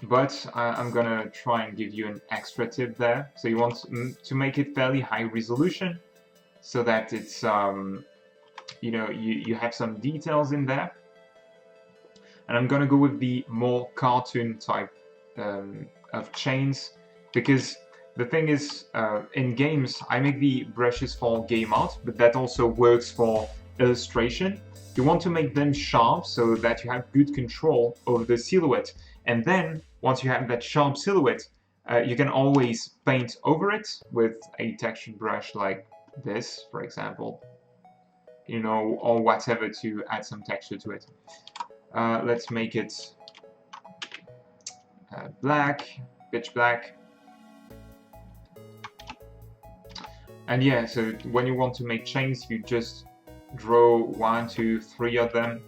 But I'm gonna try and give you an extra tip there. So you want to make it fairly high resolution, so that it's you know, you have some details in there. And I'm gonna go with the more cartoon type of chains, because the thing is, in games I make the brushes for game art, but that also works for illustration. You want to make them sharp so that you have good control over the silhouette, and then once you have that sharp silhouette, you can always paint over it with a textured brush like this, for example, you know, or whatever, to add some texture to it. Let's make it black, pitch black. And yeah, so when you want to make chains, you just draw 1, 2, 3 of them,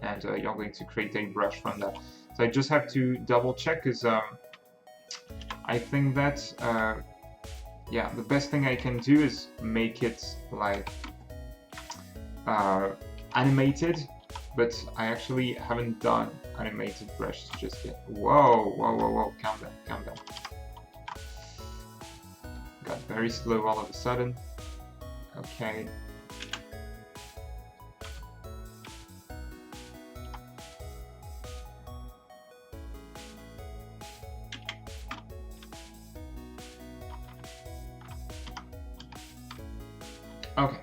and you're going to create a brush from that. So I just have to double check, because I think that yeah, the best thing I can do is make it like animated, but I actually haven't done animated brushes just yet. Whoa, whoa, whoa, whoa, calm down, calm down. Got very slow all of a sudden. Okay. Okay.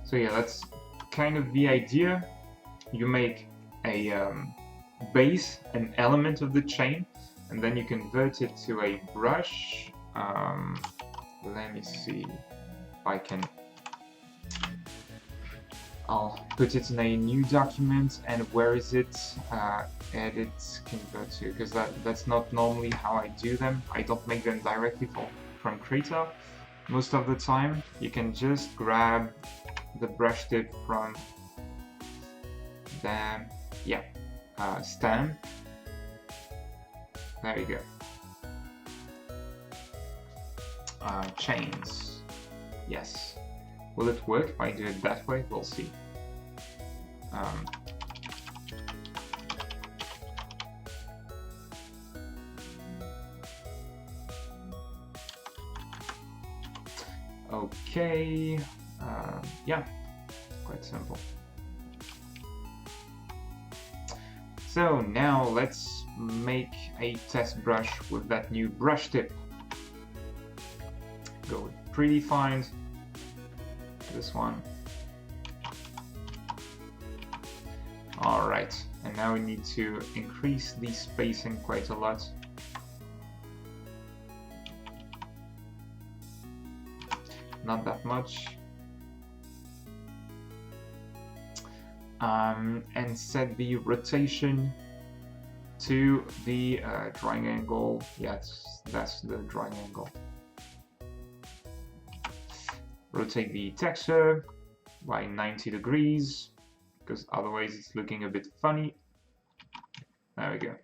So yeah, that's kind of the idea. You make a base, an element of the chain, and then you convert it to a brush. Let me see if I can. I'll put it in a new document, and where is it? Edit, convert to, because that's not normally how I do them. I don't make them directly from Krita. Most of the time, you can just grab the brush tip from the, yeah, stem. There you go. Chains. Yes. Will it work if I do it that way? We'll see. Okay. Yeah, quite simple. So now let's make a test brush with that new brush tip. Go with predefined. This one. Alright, and now we need to increase the spacing quite a lot. Not that much. And set the rotation to the drawing angle. Yes, that's the drawing angle. Rotate the texture by 90 degrees, because otherwise it's looking a bit funny. There we go.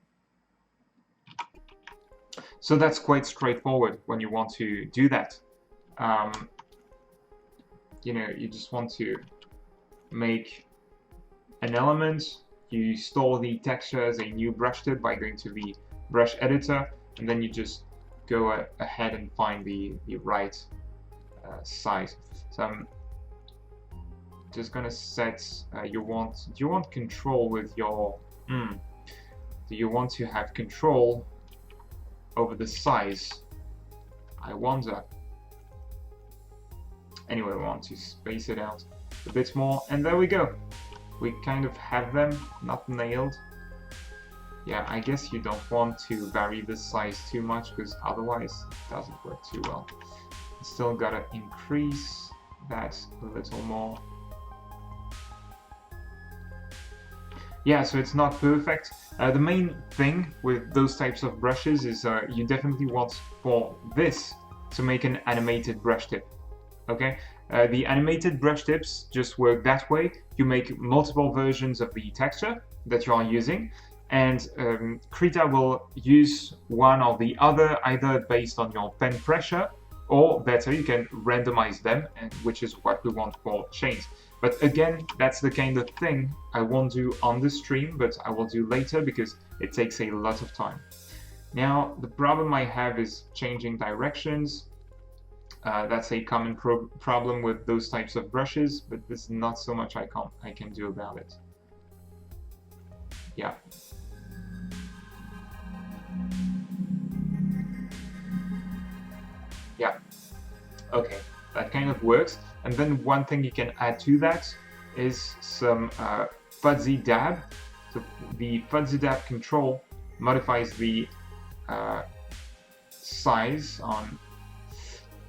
So that's quite straightforward when you want to do that. You know, you just want to make an element, you store the texture as a new brush tip by going to the brush editor, and then you just go ahead and find the right size. So I'm just gonna set, do you want control with your, do you want to have control over the size? I wonder. Anyway, we want to space it out a bit more, and there we go. We kind of have them, not nailed Yeah, I guess you don't want to vary the size too much because otherwise it doesn't work too well. Still gotta increase that a little more. Yeah, so it's not perfect. The main thing with those types of brushes is you definitely want for this to make an animated brush tip. Okay, the animated brush tips just work that way. You make multiple versions of the texture that you are using, and Krita will use one or the other, either based on your pen pressure, or better, you can randomize them, which is what we want for chains. But again, that's the kind of thing I won't do on the stream, but I will do later because it takes a lot of time. Now, the problem I have is changing directions. That's a common problem with those types of brushes, but there's not so much I can do about it. Yeah. Yeah. Okay, that kind of works. And then one thing you can add to that is some fuzzy dab. So the fuzzy dab control modifies the size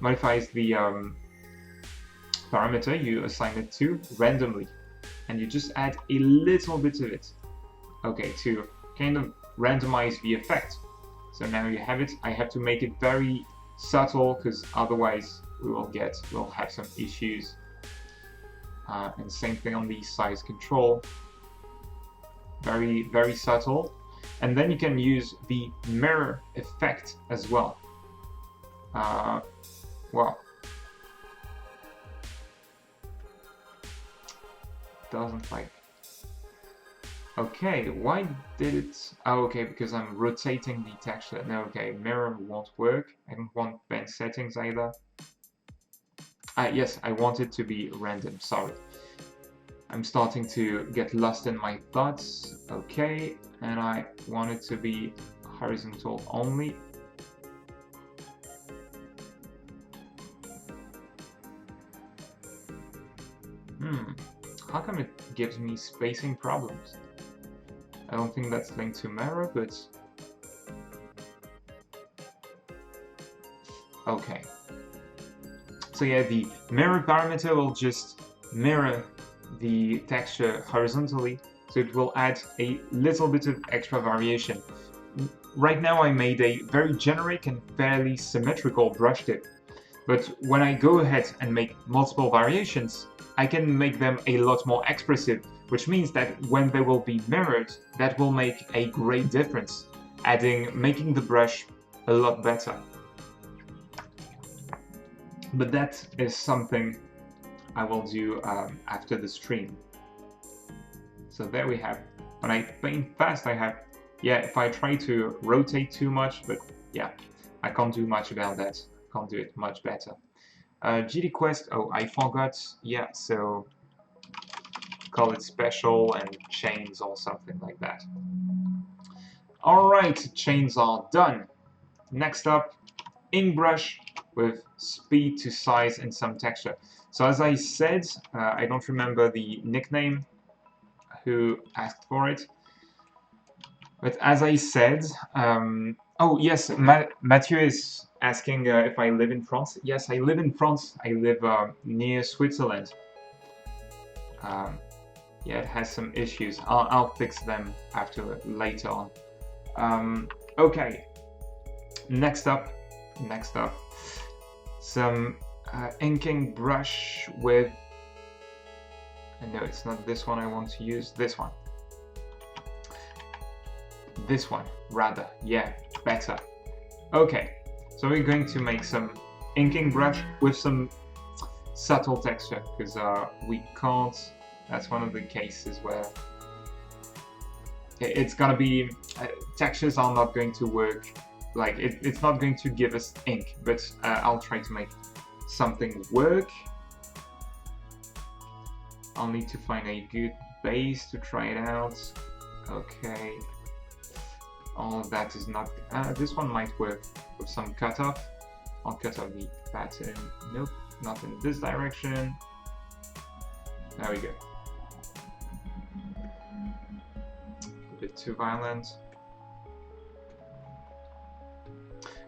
modifies the parameter you assign it to randomly, and you just add a little bit of it, okay, to kind of randomize the effect. So now you have it. I have to make it very subtle because otherwise we'll have some issues. And same thing on the size control, very, very subtle. And then you can use the mirror effect as well. Well, doesn't like. Okay, why did it? Oh, okay, because I'm rotating the texture. No, okay, mirror won't work. I don't want pen settings either. Yes, I want it to be random. Sorry. I'm starting to get lost in my thoughts. Okay, and I want it to be horizontal only. How come it gives me spacing problems? I don't think that's linked to mirror, but okay. So yeah, the mirror parameter will just mirror the texture horizontally, so it will add a little bit of extra variation. Right now I made a very generic and fairly symmetrical brush tip, but when I go ahead and make multiple variations, I can make them a lot more expressive, which means that when they will be mirrored, that will make a great difference, making the brush a lot better. But that is something I will do after the stream. So there we have. When I paint fast, I have, yeah, if I try to rotate too much, but yeah, I can't do much about that. Can't do it much better. GDQuest, oh, I forgot, yeah, so call it special and chains or something like that. Alright, chains are done. Next up, ink brush with speed to size and some texture. So as I said, I don't remember the nickname who asked for it, but as I said, oh yes, Mathieu is asking if I live in France. Yes, I live in France. I live near Switzerland. Yeah, it has some issues. I'll fix them later on. Okay, next up, some inking brush with. No, it's not this one I want to use. This one. This one, rather. Yeah, better. Okay, so we're going to make some inking brush with some subtle texture, because we can't. That's one of the cases where it's gonna be textures are not going to work. Like it's not going to give us ink, but I'll try to make something work. I'll need to find a good base to try it out. Okay. All of that is not. This one might work with some cutoff. I'll cut off the pattern. Nope, not in this direction. There we go. A bit too violent.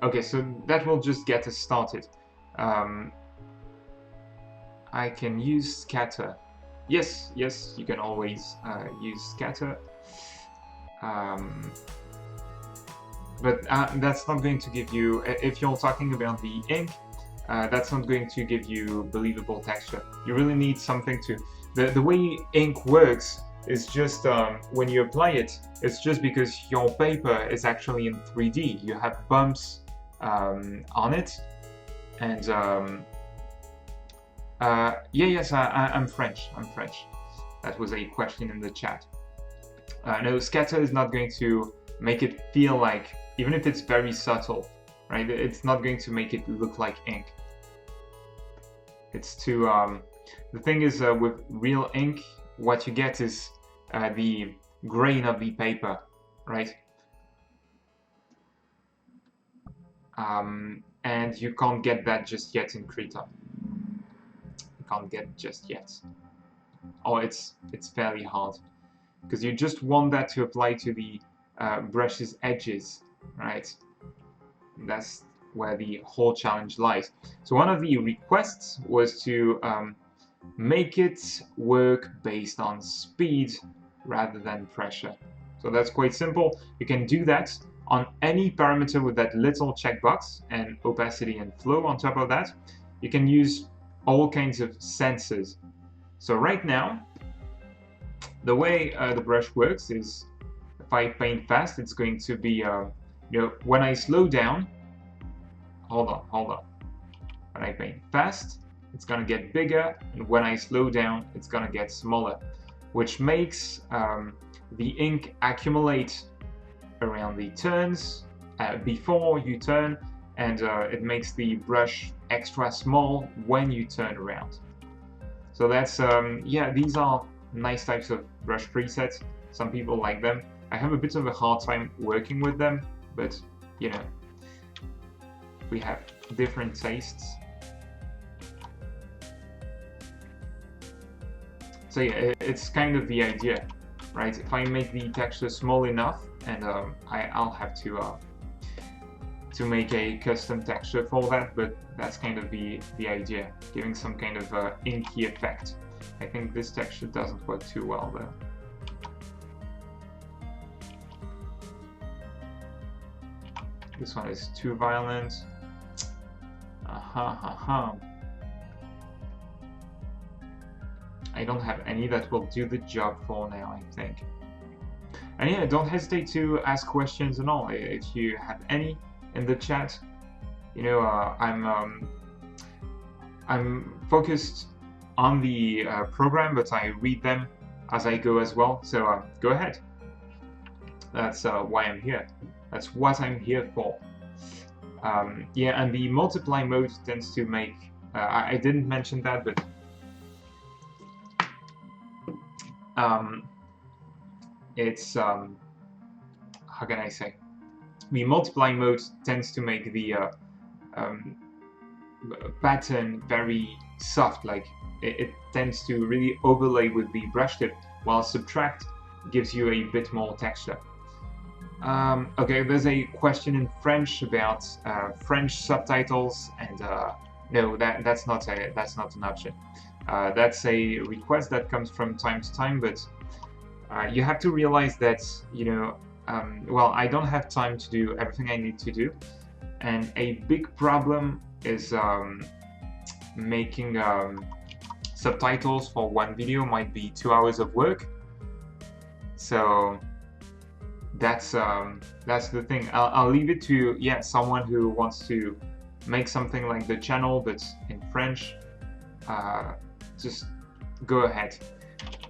Okay, so that will just get us started. I can use scatter. Yes, you can always use scatter. But that's not going to give you, if you're talking about the ink, that's not going to give you believable texture. You really need something to... The way ink works is just when you apply it, it's just because your paper is actually in 3D. You have bumps on it, and yes, I'm French. That was a question in the chat. No, scatter is not going to make it feel like, even if it's very subtle, right? It's not going to make it look like ink. It's too... the thing is, with real ink, what you get is the grain of the paper, right? And you can't get that just yet in Krita. You can't get just yet. Oh, it's fairly hard, because you just want that to apply to the brush's edges, right? And that's where the whole challenge lies. So one of the requests was to make it work based on speed rather than pressure. So that's quite simple. You can do that on any parameter with that little checkbox and opacity and flow on top of that. You can use all kinds of sensors. So right now, the way the brush works is, if I paint fast, it's going to be, you know, when I slow down, hold on. When I paint fast, it's gonna get bigger, and when I slow down, it's gonna get smaller, which makes the ink accumulate around the turns before you turn, and it makes the brush extra small when you turn around. So that's, yeah, these are nice types of brush presets. Some people like them. I have a bit of a hard time working with them, but, you know, we have different tastes. So yeah, it's kind of the idea, right? If I make the texture small enough, and I'll have to make a custom texture for that, but that's kind of the idea, giving some kind of inky effect. I think this texture doesn't work too well though. This one is too violent. I don't have any that will do the job for now, I think. And yeah, don't hesitate to ask questions and all. If you have any in the chat, you know, I'm focused on the program, but I read them as I go as well. So go ahead. That's why I'm here. That's what I'm here for. Yeah, and the multiply mode tends to make... I didn't mention that, but it's how can I say? The multiply mode tends to make the pattern very soft, like it tends to really overlay with the brush tip, while subtract gives you a bit more texture. Okay, there's a question in French about French subtitles, and no, that's not an option. That's a request that comes from time to time, but you have to realize that, you know, well, I don't have time to do everything I need to do, and a big problem is making subtitles for one video might be 2 hours of work. So that's the thing. I'll leave it to, yeah, someone who wants to make something like the channel but in French. Just go ahead.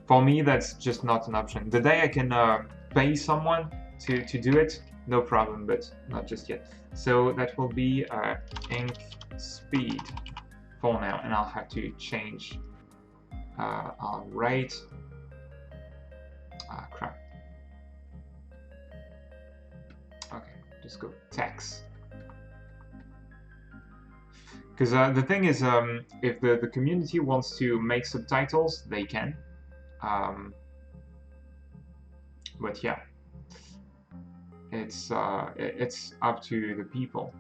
For me, that's just not an option. The day I can pay someone to do it, no problem, but not just yet. So that will be ink speed for now, and I'll have to change. I'll write. Crap. Okay, just go text. Because the thing is, if the community wants to make subtitles, they can. But yeah, it's up to the people.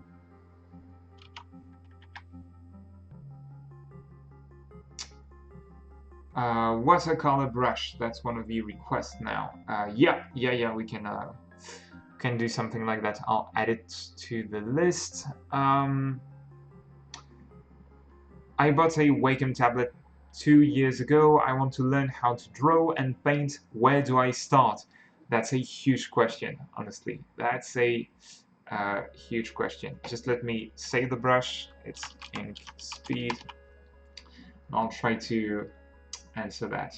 Watercolor brush, that's one of the requests now. Yeah, we can do something like that. I'll add it to the list. I bought a Wacom tablet 2 years ago. I want to learn how to draw and paint. Where do I start? That's a huge question, honestly. That's a huge question. Just let me save the brush. It's ink speed. I'll try to answer that.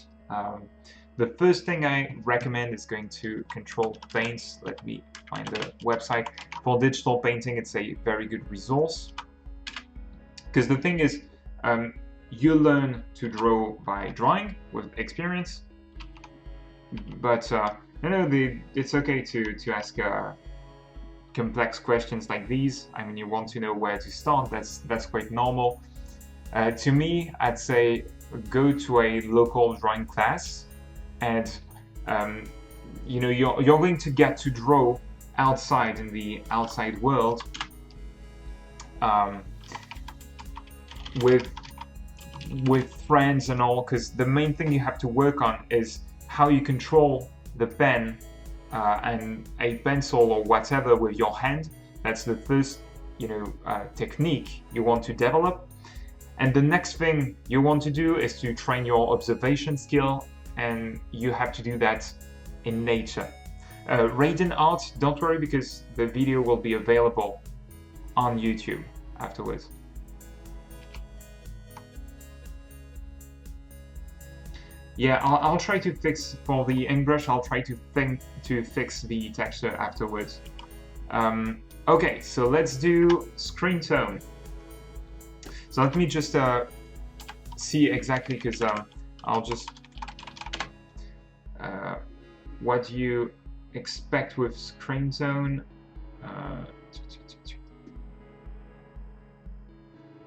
The first thing I recommend is going to Control Paint. Let me find the website. For digital painting, it's a very good resource. Because the thing is, you learn to draw by drawing with experience, but it's okay to ask complex questions like these. I mean, you want to know where to start. That's quite normal. To me, I'd say go to a local drawing class, and you're going to get to draw outside in the outside world with friends and all, because the main thing you have to work on is how you control the pen and a pencil or whatever with your hand. That's the first technique you want to develop. And the next thing you want to do is to train your observation skill, and you have to do that in nature. Raiden Art, don't worry, because the video will be available on YouTube afterwards. Yeah, I'll try to fix, for the ink brush, I'll try to fix the texture afterwards. Okay, so let's do screen tone. So let me just see exactly, because I'll just... what do you expect with screen tone?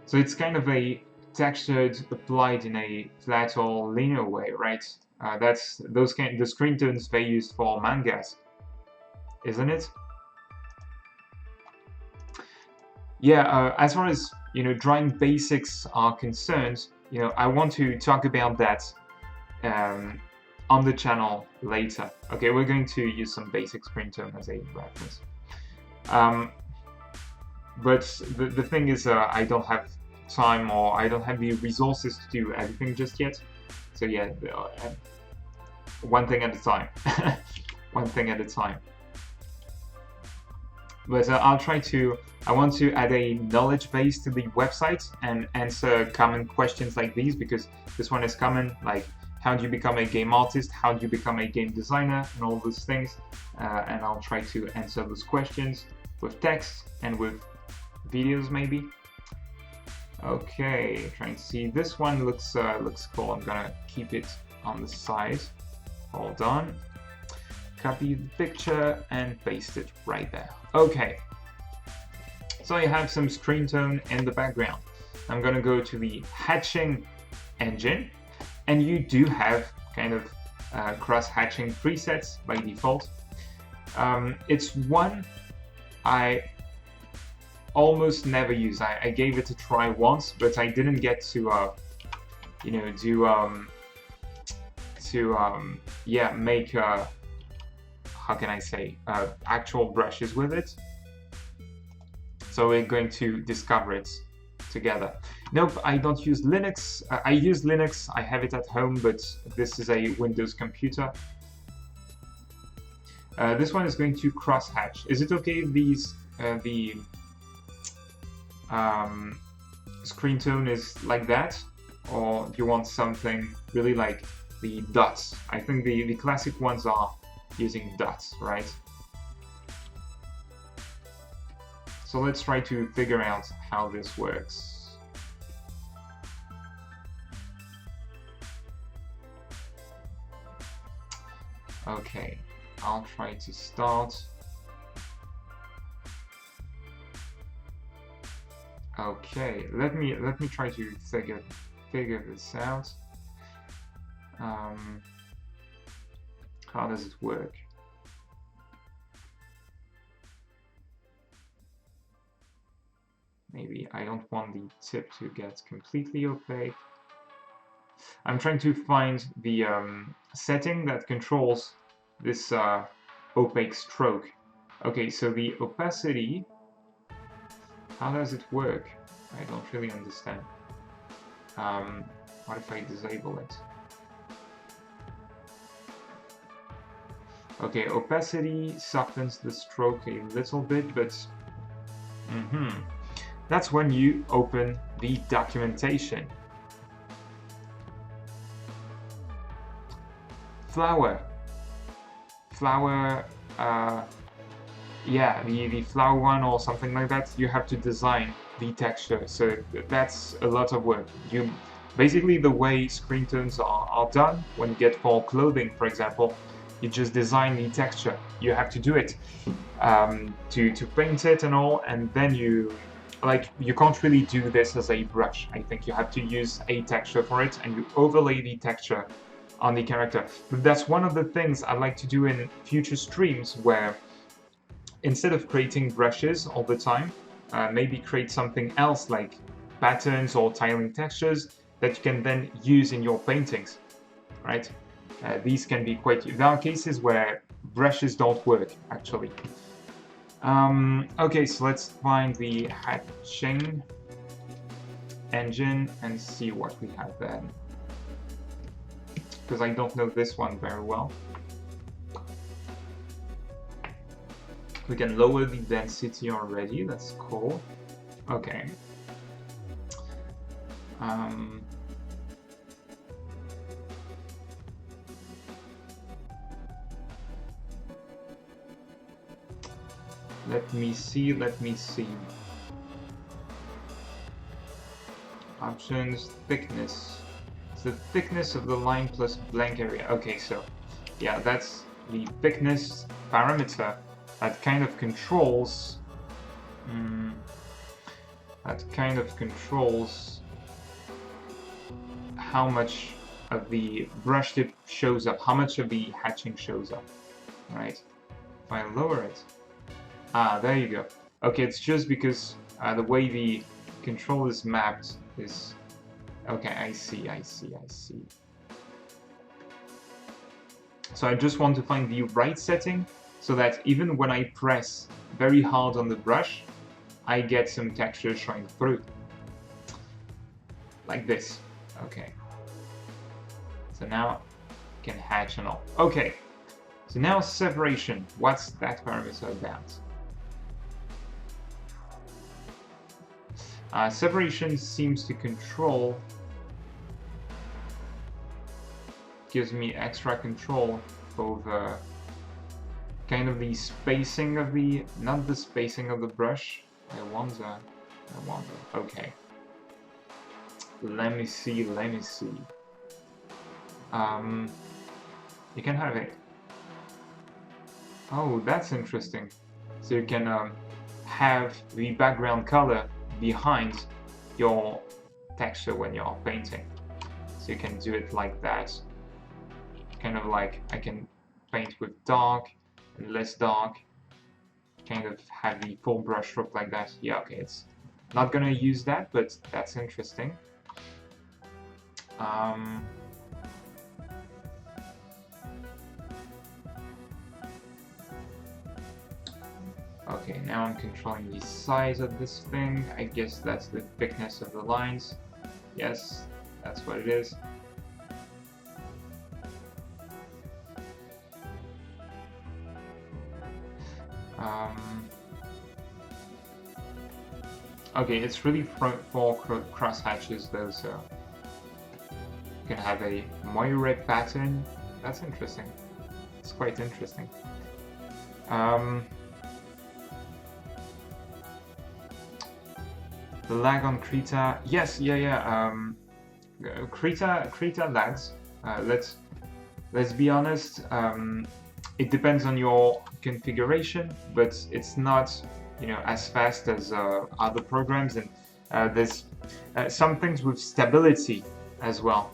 So it's kind of a textured applied in a flat or linear way, right? That's the screen tones they use for mangas, isn't it? Yeah, as far as drawing basics are concerned, I want to talk about that on the channel later. Okay, we're going to use some basic screen tone as a reference. But the thing is, I don't have time, or I don't have the resources to do everything just yet. So yeah, one thing at a time. One thing at a time. But I'll try to... I want to add a knowledge base to the website and answer common questions like these, because this one is common, like how do you become a game artist, how do you become a game designer, and all those things. And I'll try to answer those questions with text and with videos maybe. Okay, trying to see. This one looks cool. I'm gonna keep it on the side. Hold on. Copy the picture and paste it right there. Okay. So I have some screen tone in the background. I'm gonna go to the hatching engine, and you do have kind of cross-hatching presets by default. It's one I almost never use. I gave it a try once, but I didn't get to make how can I say actual brushes with it. So we're going to discover it together. Nope, I don't use Linux. I use Linux, I have it at home, but this is a Windows computer. This one is going to cross-hatch. Is it okay if the screen tone is like that, or do you want something really like the dots? I think the classic ones are using dots, right? So let's try to figure out how this works. Okay, I'll try to start. Okay, let me try to figure this out. How does it work? Maybe I don't want the tip to get completely opaque. I'm trying to find the setting that controls this opaque stroke. Okay, so the opacity, how does it work? I don't really understand. What if I disable it? Okay, opacity softens the stroke a little bit, but that's when you open the documentation. Flower, yeah, the flower one or something like that, you have to design the texture, so that's a lot of work. You basically, the way screen tones are done when you get for clothing, for example, you just design the texture. You have to do it to paint it and all, and then you can't really do this as a brush. I think you have to use a texture for it, and you overlay the texture on the character. But that's one of the things I'd like to do in future streams, where instead of creating brushes all the time, maybe create something else like patterns or tiling textures that you can then use in your paintings, right? These can be quite... There are cases where brushes don't work, actually. Okay, so let's find the hatching engine and see what we have then. Because I don't know this one very well. We can lower the density already, that's cool. Okay. Let me see. Options, thickness. It's the thickness of the line plus blank area. Okay, so yeah, that's the thickness parameter that kind of controls how much of the brush tip shows up, how much of the hatching shows up, right? If I lower it, there you go. Okay, it's just because the way the control is mapped is... Okay, I see. So I just want to find the right setting so that even when I press very hard on the brush, I get some texture showing through. Like this. Okay. So now I can hatch and all. Okay. So now separation. What's that parameter about? Separation seems to control, gives me extra control over kind of the spacing of the, not the spacing of the brush. I wonder. Okay. Let me see. You can have it. Oh, that's interesting. So you can have the background color behind your texture when you're painting. So you can do it like that. Kind of like I can paint with dark and less dark. Kind of have the full brush stroke like that. Yeah, okay, it's not gonna use that, but that's interesting. Okay, now I'm controlling the size of this thing. I guess that's the thickness of the lines. Yes, that's what it is. Okay, it's really for cross hatches though, so you can have a moire pattern. That's interesting. It's quite interesting. The lag on Krita, yes, yeah. Krita lags. Let's be honest. It depends on your configuration, but it's not, as fast as other programs, and there's some things with stability as well.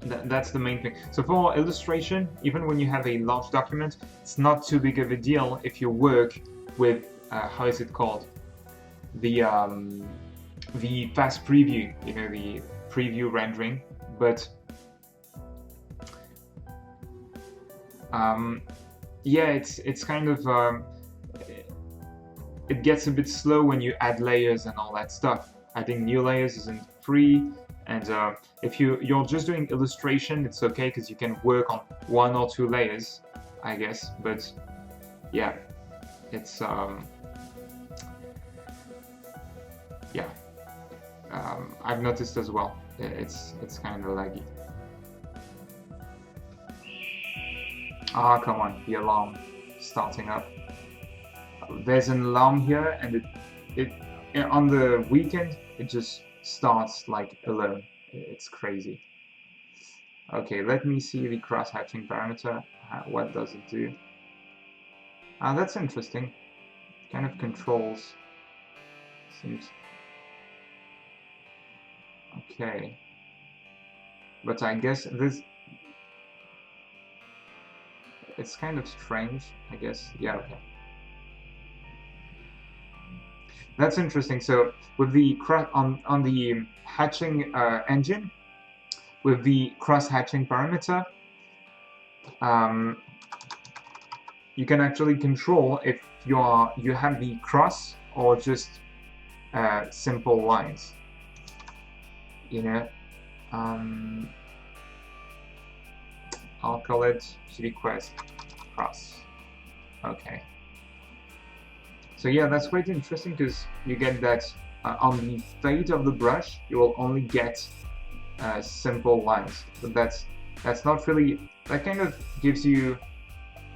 That's the main thing. So for illustration, even when you have a large document, it's not too big of a deal if you work with how is it called? The fast preview, the preview rendering, but yeah, it's kind of it gets a bit slow when you add layers and all that stuff. Adding new layers isn't free, and if you're just doing illustration, it's okay because you can work on 1 or 2 layers, I guess. But yeah, it's yeah, I've noticed as well. It's kind of laggy. Ah, come on, the alarm starting up. There's an alarm here, and it on the weekend it just starts like alone. It's crazy. Okay, let me see the cross-hatching parameter. What does it do? Ah, that's interesting. Kind of controls. Seems okay, but I guess this. It's kind of strange, I guess. Yeah, okay. That's interesting. So with the on the hatching engine, with the cross-hatching parameter, you can actually control if you have the cross or just simple lines. You know, I'll call it GDQuest cross. Okay. So yeah, that's quite interesting because you get that on the fade of the brush, you will only get simple lines. But that's not really, that kind of gives you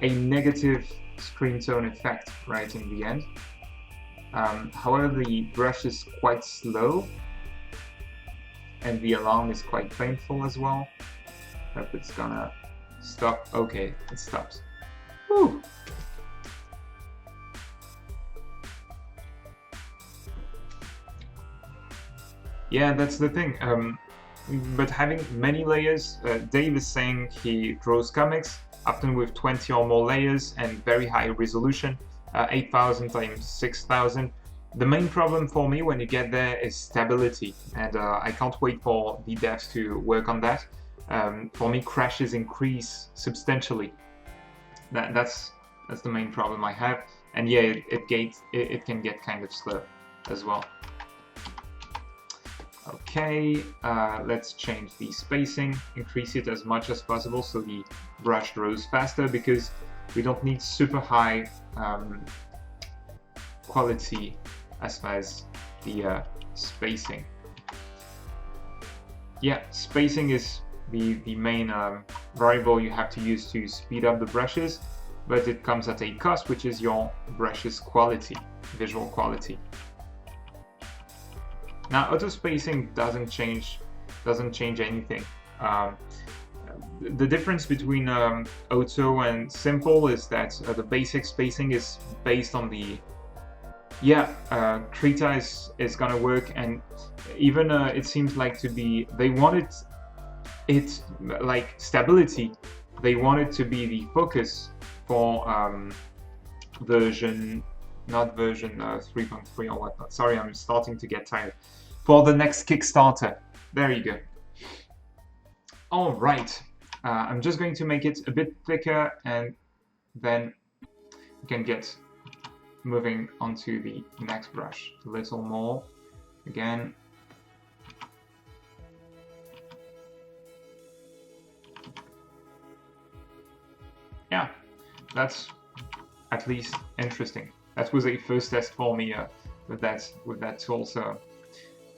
a negative screen tone effect right in the end. However, the brush is quite slow, and the alarm is quite painful as well. Hope it's gonna stop. Okay, it stops. Whew. Yeah, that's the thing. But having many layers, Dave is saying he draws comics, often with 20 or more layers and very high resolution, 8000 times 6000. The main problem for me when you get there is stability, and I can't wait for the devs to work on that. For me, crashes increase substantially. That's the main problem I have, and yeah, it can get kind of slow as well. Okay, let's change the spacing, increase it as much as possible so the brush draws faster, because we don't need super high quality as far as the spacing. Yeah, spacing is the main variable you have to use to speed up the brushes, but it comes at a cost, which is your brush's quality, visual quality. Now, auto spacing doesn't change anything. The difference between auto and simple is that the basic spacing is based on the Krita is gonna work, and even it seems like to be, they wanted it like stability. They wanted to be the focus for version 3.3 or whatnot. Sorry, I'm starting to get tired. For the next Kickstarter. There you go. All right. I'm just going to make it a bit thicker, and then we can get moving onto the next brush. A little more. Again. Yeah, that's at least interesting. That was a first test for me with that tool, so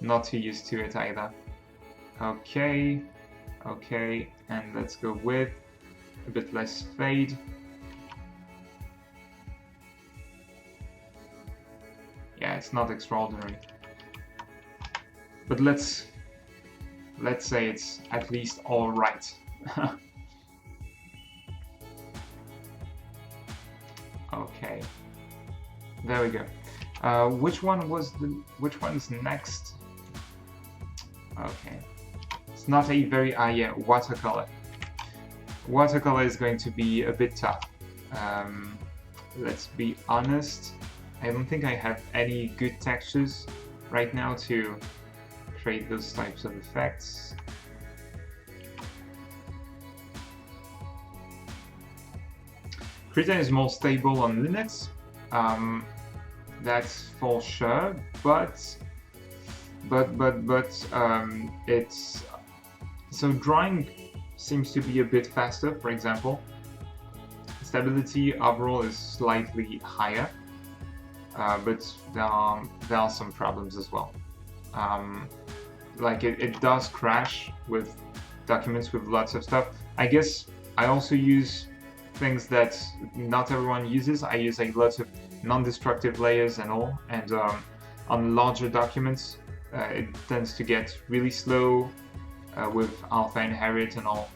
not too used to it either. Okay, and let's go with a bit less fade. Yeah, it's not extraordinary, but let's say it's at least all right. Okay, there we go. Which one's next? Okay, it's not a very yeah, watercolor. Watercolor is going to be a bit tough. Let's be honest. I don't think I have any good textures right now to create those types of effects. Krita is more stable on Linux, that's for sure, but it's so drawing seems to be a bit faster. For example, stability overall is slightly higher, but there are some problems as well. Like it does crash with documents with lots of stuff. I guess I also use things that not everyone uses. I use a lot of non-destructive layers and all, and on larger documents it tends to get really slow with alpha inherit and all,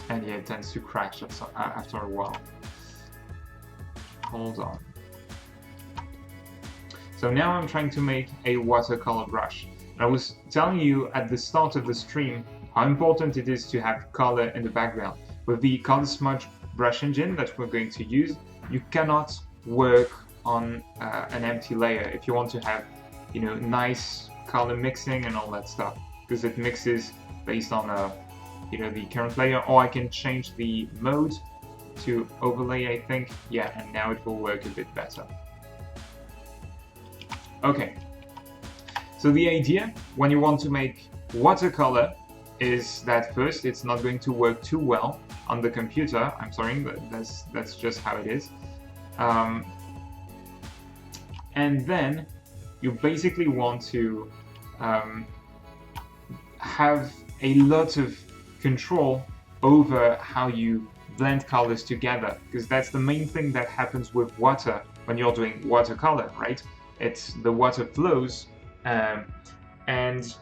and yeah, it tends to crash after a while. Hold on. So now I'm trying to make a watercolor brush. And I was telling you at the start of the stream how important it is to have color in the background. With the color smudge brush engine that we're going to use, you cannot work on an empty layer if you want to have, you know, nice color mixing and all that stuff, because it mixes based on you know, the current layer. Or I can change the mode to overlay, I think. Yeah, and now it will work a bit better. Okay, so the idea when you want to make watercolor is that first it's not going to work too well on the computer. I'm sorry, but that's just how it is. And then you basically want to have a lot of control over how you blend colors together, because that's the main thing that happens with water when you're doing watercolor, right? It's the water flows, and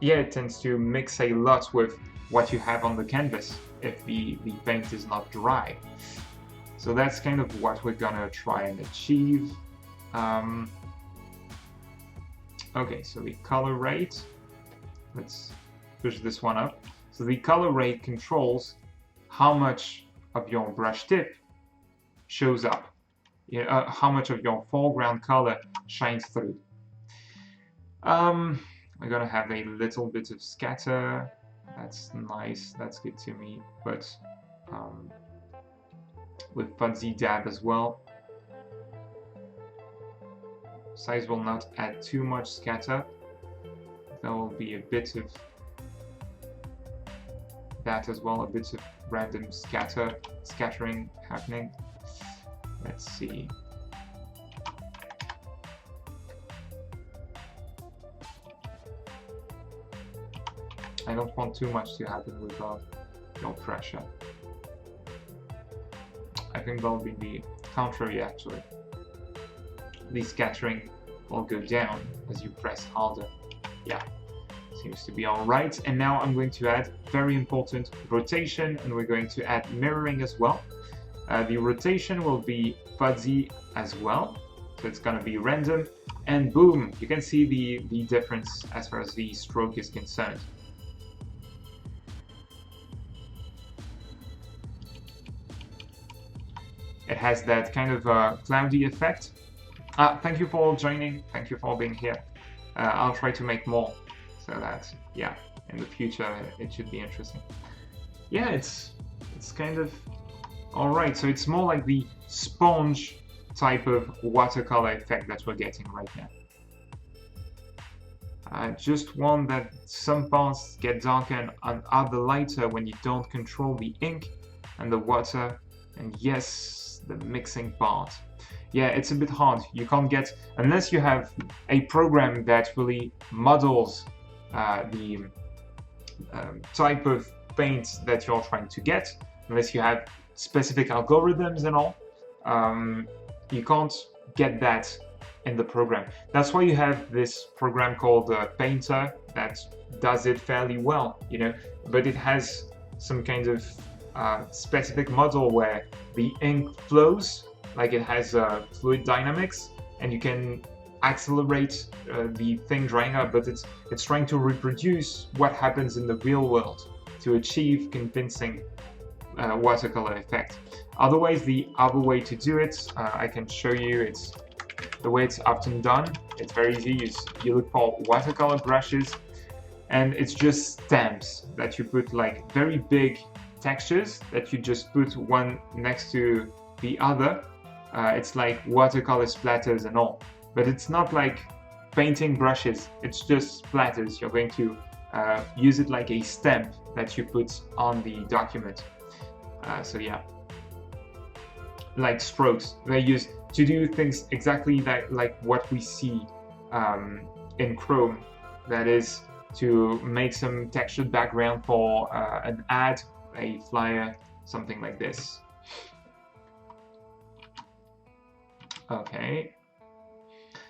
yeah, it tends to mix a lot with what you have on the canvas if the paint is not dry. So that's kind of what we're gonna try and achieve. Okay, so the color rate, let's push this one up. So the color rate controls how much of your brush tip shows up, how much of your foreground color shines through. We're gonna have a little bit of scatter. That's nice, that's good to me, but with fuzzy dab as well. Size will not add too much scatter. There will be a bit of that as well, a bit of random scattering happening. Let's see. I don't want too much to happen with your pressure. I think that'll be the contrary actually. The scattering will go down as you press harder. Yeah, seems to be alright. And now I'm going to add very important rotation, and we're going to add mirroring as well. The rotation will be fuzzy as well, so it's going to be random, and boom, you can see the difference as far as the stroke is concerned. It has that kind of cloudy effect. Thank you for joining, thank you for being here. I'll try to make more, so that, yeah, in the future it should be interesting. Yeah, it's kind of alright, so it's more like the sponge type of watercolor effect that we're getting right now. I just want that some parts get darker and other lighter when you don't control the ink and the water, and yes, the mixing part. Yeah, it's a bit hard. You can't get, unless you have a program that really models the type of paint that you're trying to get, unless you have specific algorithms and all, you can't get that in the program. That's why you have this program called Painter that does it fairly well, you know, but it has some kind of specific model where the ink flows, like it has fluid dynamics, and you can accelerate the thing drying up, but it's trying to reproduce what happens in the real world to achieve convincing watercolor effect. Otherwise, the other way to do it, I can show you, it's the way it's often done It's very easy. You look for watercolor brushes, and it's just stamps that you put, like very big textures that you just put one next to the other. It's like watercolor splatters and all, but it's not like painting brushes. It's just splatters. You're going to use it like a stamp that you put on the document. So yeah, like strokes. They're used to do things exactly like what we see in Chrome. That is, to make some textured background for an ad, a flyer, something like this. Okay.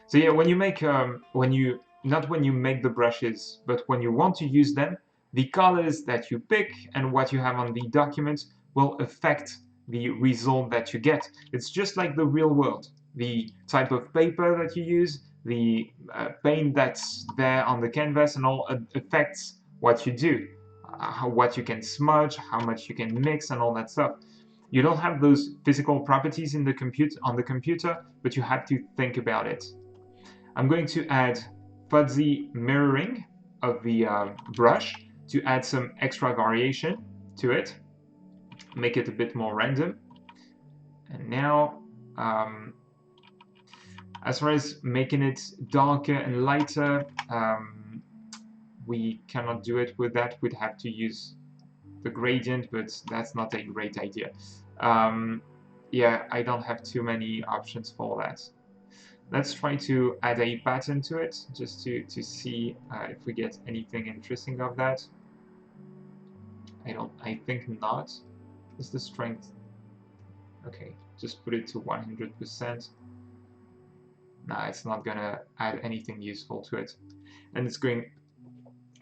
So yeah, when you make not when you make the brushes, but when you want to use them, the colors that you pick and what you have on the document will affect the result that you get. It's just like the real world. The type of paper that you use, the paint that's there on the canvas, and all affects what you do, what you can smudge, how much you can mix, and all that stuff. You don't have those physical properties in the computer, but you have to think about it. I'm going to add fuzzy mirroring of the brush to add some extra variation to it, make it a bit more random. And now, as far as making it darker and lighter, we cannot do it with that. We'd have to use the gradient, but that's not a great idea. Yeah, I don't have too many options for that. Let's try to add a pattern to it, just to see if we get anything interesting of that. I think not. Is the strength? Okay, just put it to 100%. Nah, it's not gonna add anything useful to it. And it's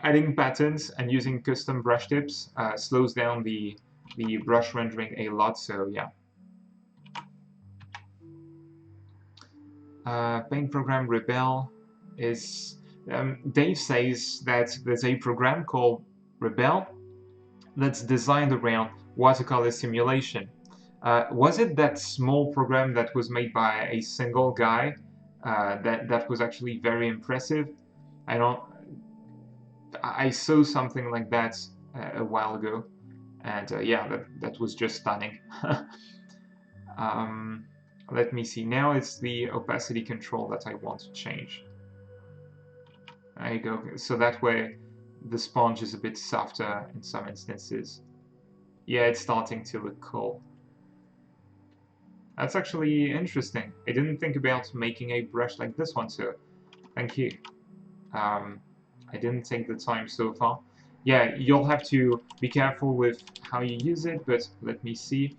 adding patterns and using custom brush tips slows down the brush rendering a lot, so yeah. Paint program Rebel is... Dave says that there's a program called Rebel that's designed around watercolor simulation. Was it that small program that was made by a single guy that was actually very impressive? I saw something like that a while ago, and yeah, that was just stunning. Let me see. Now it's the opacity control that I want to change. There you go. So that way the sponge is a bit softer in some instances. Yeah, it's starting to look cool. That's actually interesting. I didn't think about making a brush like this one, so thank you. I didn't take the time so far. Yeah, you'll have to be careful with how you use it, but let me see.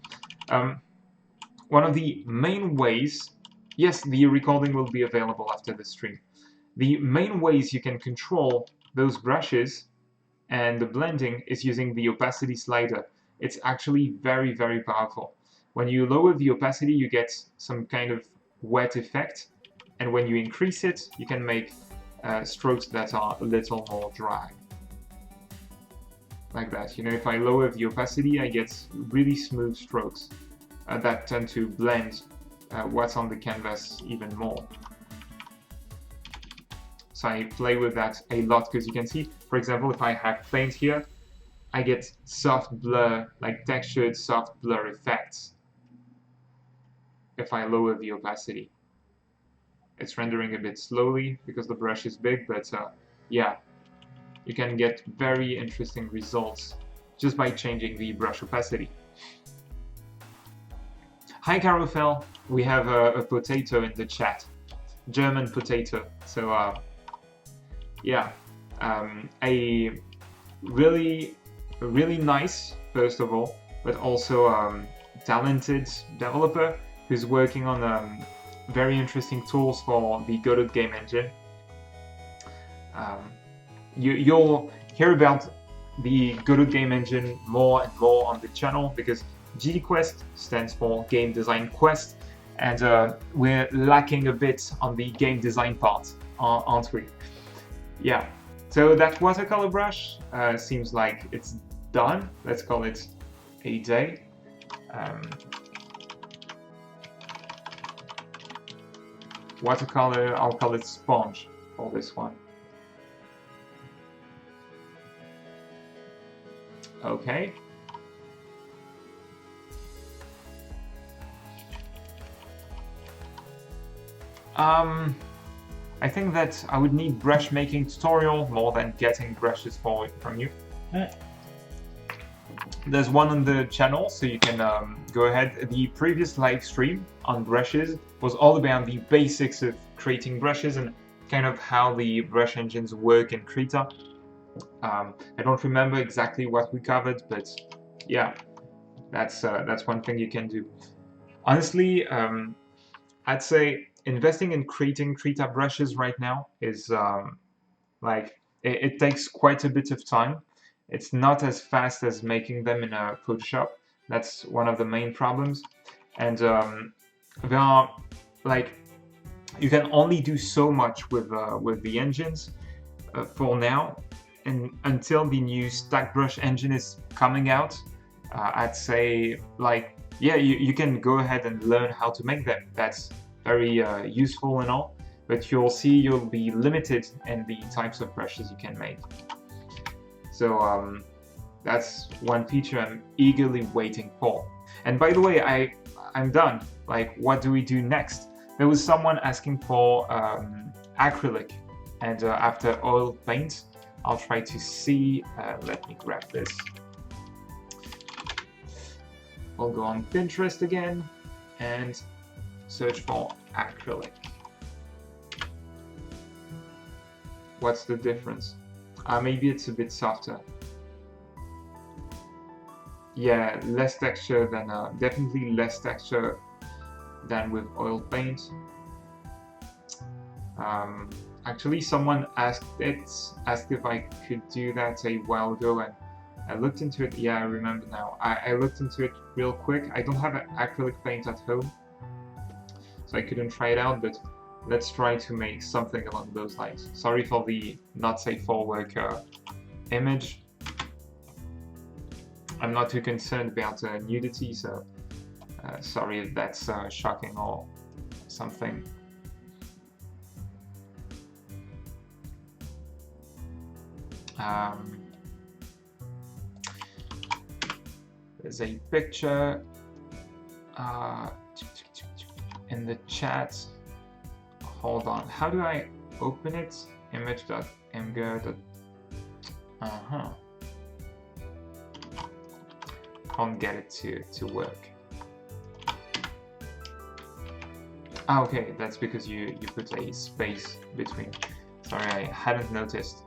One of the main ways... Yes, the recording will be available after the stream. The main ways you can control those brushes and the blending is using the opacity slider. It's actually very, very powerful. When you lower the opacity, you get some kind of wet effect, and when you increase it, you can make strokes that are a little more dry. Like that. You know, if I lower the opacity, I get really smooth strokes that tend to blend what's on the canvas even more. So I play with that a lot, because you can see, for example, if I have paint here, I get soft blur, like textured soft blur effects if I lower the opacity. It's rendering a bit slowly because the brush is big, but yeah, you can get very interesting results just by changing the brush opacity. Hi Carofel, we have a potato in the chat, German potato. So yeah, a really nice, first of all, but also talented developer who's working on very interesting tools for the Godot game engine. You'll hear about the Godot game engine more and more on the channel, because GDQuest stands for Game Design Quest, and we're lacking a bit on the game design part, aren't we? Yeah, so that watercolor brush seems like it's done. Let's call it a day. . watercolor, I'll call it sponge for this one. Okay. I think that I would need brush making tutorial more than getting brushes from you. There's one on the channel, so you can go ahead. The previous live stream on brushes was all about the basics of creating brushes and kind of how the brush engines work in Krita. I don't remember exactly what we covered, but yeah, that's one thing you can do. Honestly, I'd say investing in creating Krita brushes right now is like it takes quite a bit of time. It's not as fast as making them in a Photoshop. That's one of the main problems. And there are like you can only do so much with the engines for now, and until the new stack brush engine is coming out. I'd say like yeah, you can go ahead and learn how to make them. That's very useful and all, but you'll see you'll be limited in the types of brushes you can make. So that's one feature I'm eagerly waiting for. And by the way, I'm done. Like, what do we do next? There was someone asking for acrylic, and after oil paint, I'll try to see. Let me grab this. We'll go on Pinterest again and search for acrylic. What's the difference? Maybe it's a bit softer. Yeah, less texture than definitely less texture than with oil paint. Actually, someone asked if I could do that a while ago, and I looked into it. Yeah, I remember now. I looked into it real quick. I don't have an acrylic paint at home, so I couldn't try it out, but let's try to make something along those lines. Sorry for the not safe for work image. I'm not too concerned about nudity, so sorry if that's shocking or something. There's a picture in the chat. Hold on, how do I open it? Image.mg. Can't get it to work. Ah, okay, that's because you put a space between. Sorry, I hadn't noticed.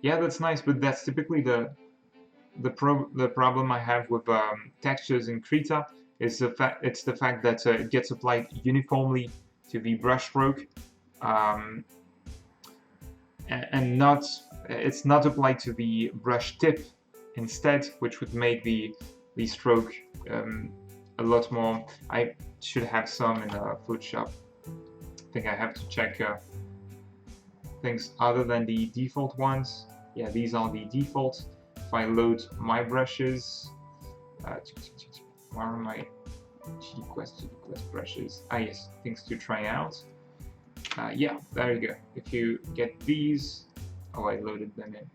Yeah, that's nice, but that's typically the problem I have with textures in Krita. It's the fact that it gets applied uniformly to the brush stroke, and it's not applied to the brush tip instead, which would make the stroke a lot more. I should have some in Photoshop. I think I have to check things other than the default ones. Yeah, these are the defaults. If I load my brushes, where are my GDQuest brushes? Ah yes, things to try out. Yeah, there you go. If you get these, oh, I loaded them in.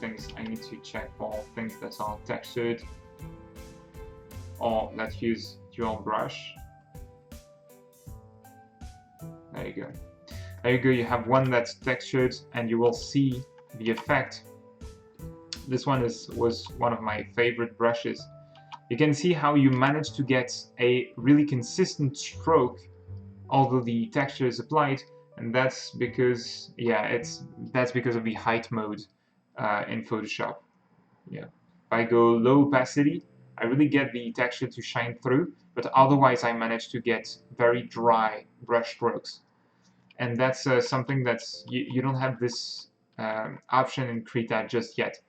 Things I need to check for things that are textured or that use dual brush. There you go. There you go. You have one that's textured, and you will see the effect. This one was one of my favorite brushes. You can see how you manage to get a really consistent stroke, although the texture is applied, and that's because that's because of the height mode in Photoshop. Yeah, if I go low opacity, I really get the texture to shine through, but otherwise I manage to get very dry brush strokes. And that's something that's you don't have this option in Krita just yet.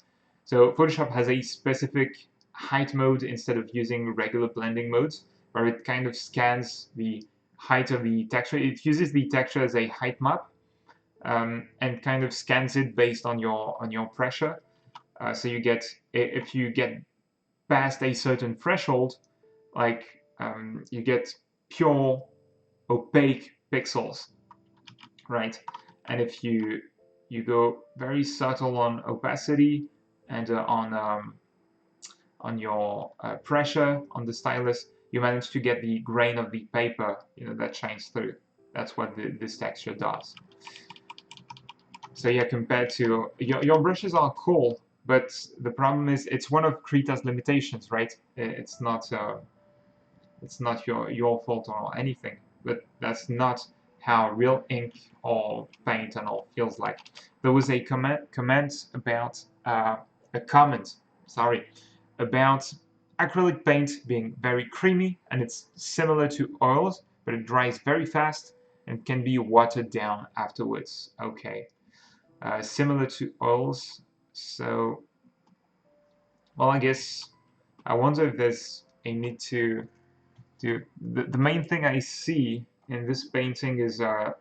So Photoshop has a specific height mode instead of using regular blending modes, where it kind of scans the height of the texture. It uses the texture as a height map and kind of scans it based on your pressure. So you get, if you get past a certain threshold, like you get pure opaque pixels, right? And if you go very subtle on opacity and on your pressure on the stylus, you manage to get the grain of the paper, that shines through. That's what this texture does. So yeah, compared to your brushes are cool, but the problem is it's one of Krita's limitations, right? It's not your fault or anything, but that's not how real ink or paint and all feels like. There was a comment about a comment, sorry, about acrylic paint being very creamy, and it's similar to oils, but it dries very fast and can be watered down afterwards. Okay, similar to oils. So, well, I guess I wonder if there's a need to do. The main thing I see in this painting is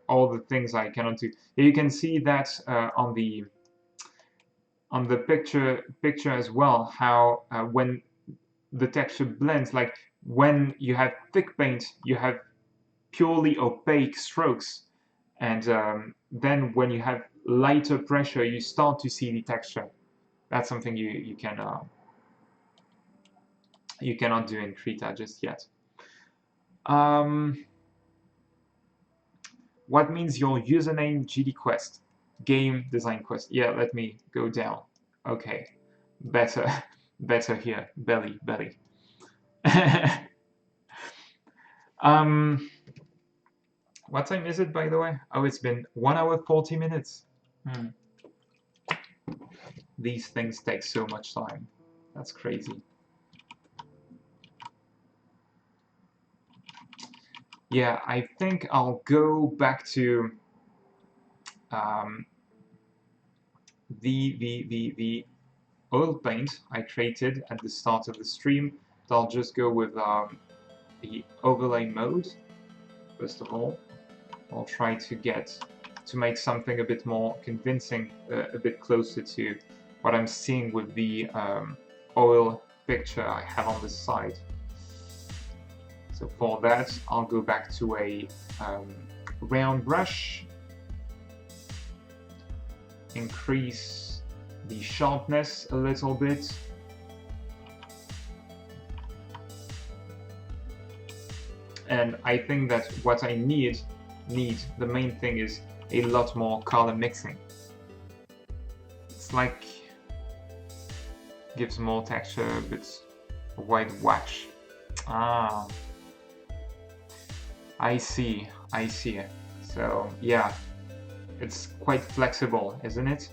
all the things I cannot do. You can see that on the picture as well, how when the texture blends, like when you have thick paint, you have purely opaque strokes, and then when you have lighter pressure, you start to see the texture. That's something you cannot do in Krita just yet. What means your username GDQuest? Game Design Quest. Yeah, let me go down. Okay, better here. Belly. What time is it, by the way? Oh, it's been 1 hour 40 minutes. These things take so much time. That's crazy. Yeah, I think I'll go back to the oil paint I created at the start of the stream. So I'll just go with the overlay mode. First of all, I'll try to make something a bit more convincing, a bit closer to what I'm seeing with the oil picture I have on the side. So for that, I'll go back to a round brush, increase the sharpness a little bit, and I think that what I need, the main thing is a lot more color mixing. It's like gives more texture, a bit white wash. Ah, I see. So yeah, it's quite flexible, isn't it?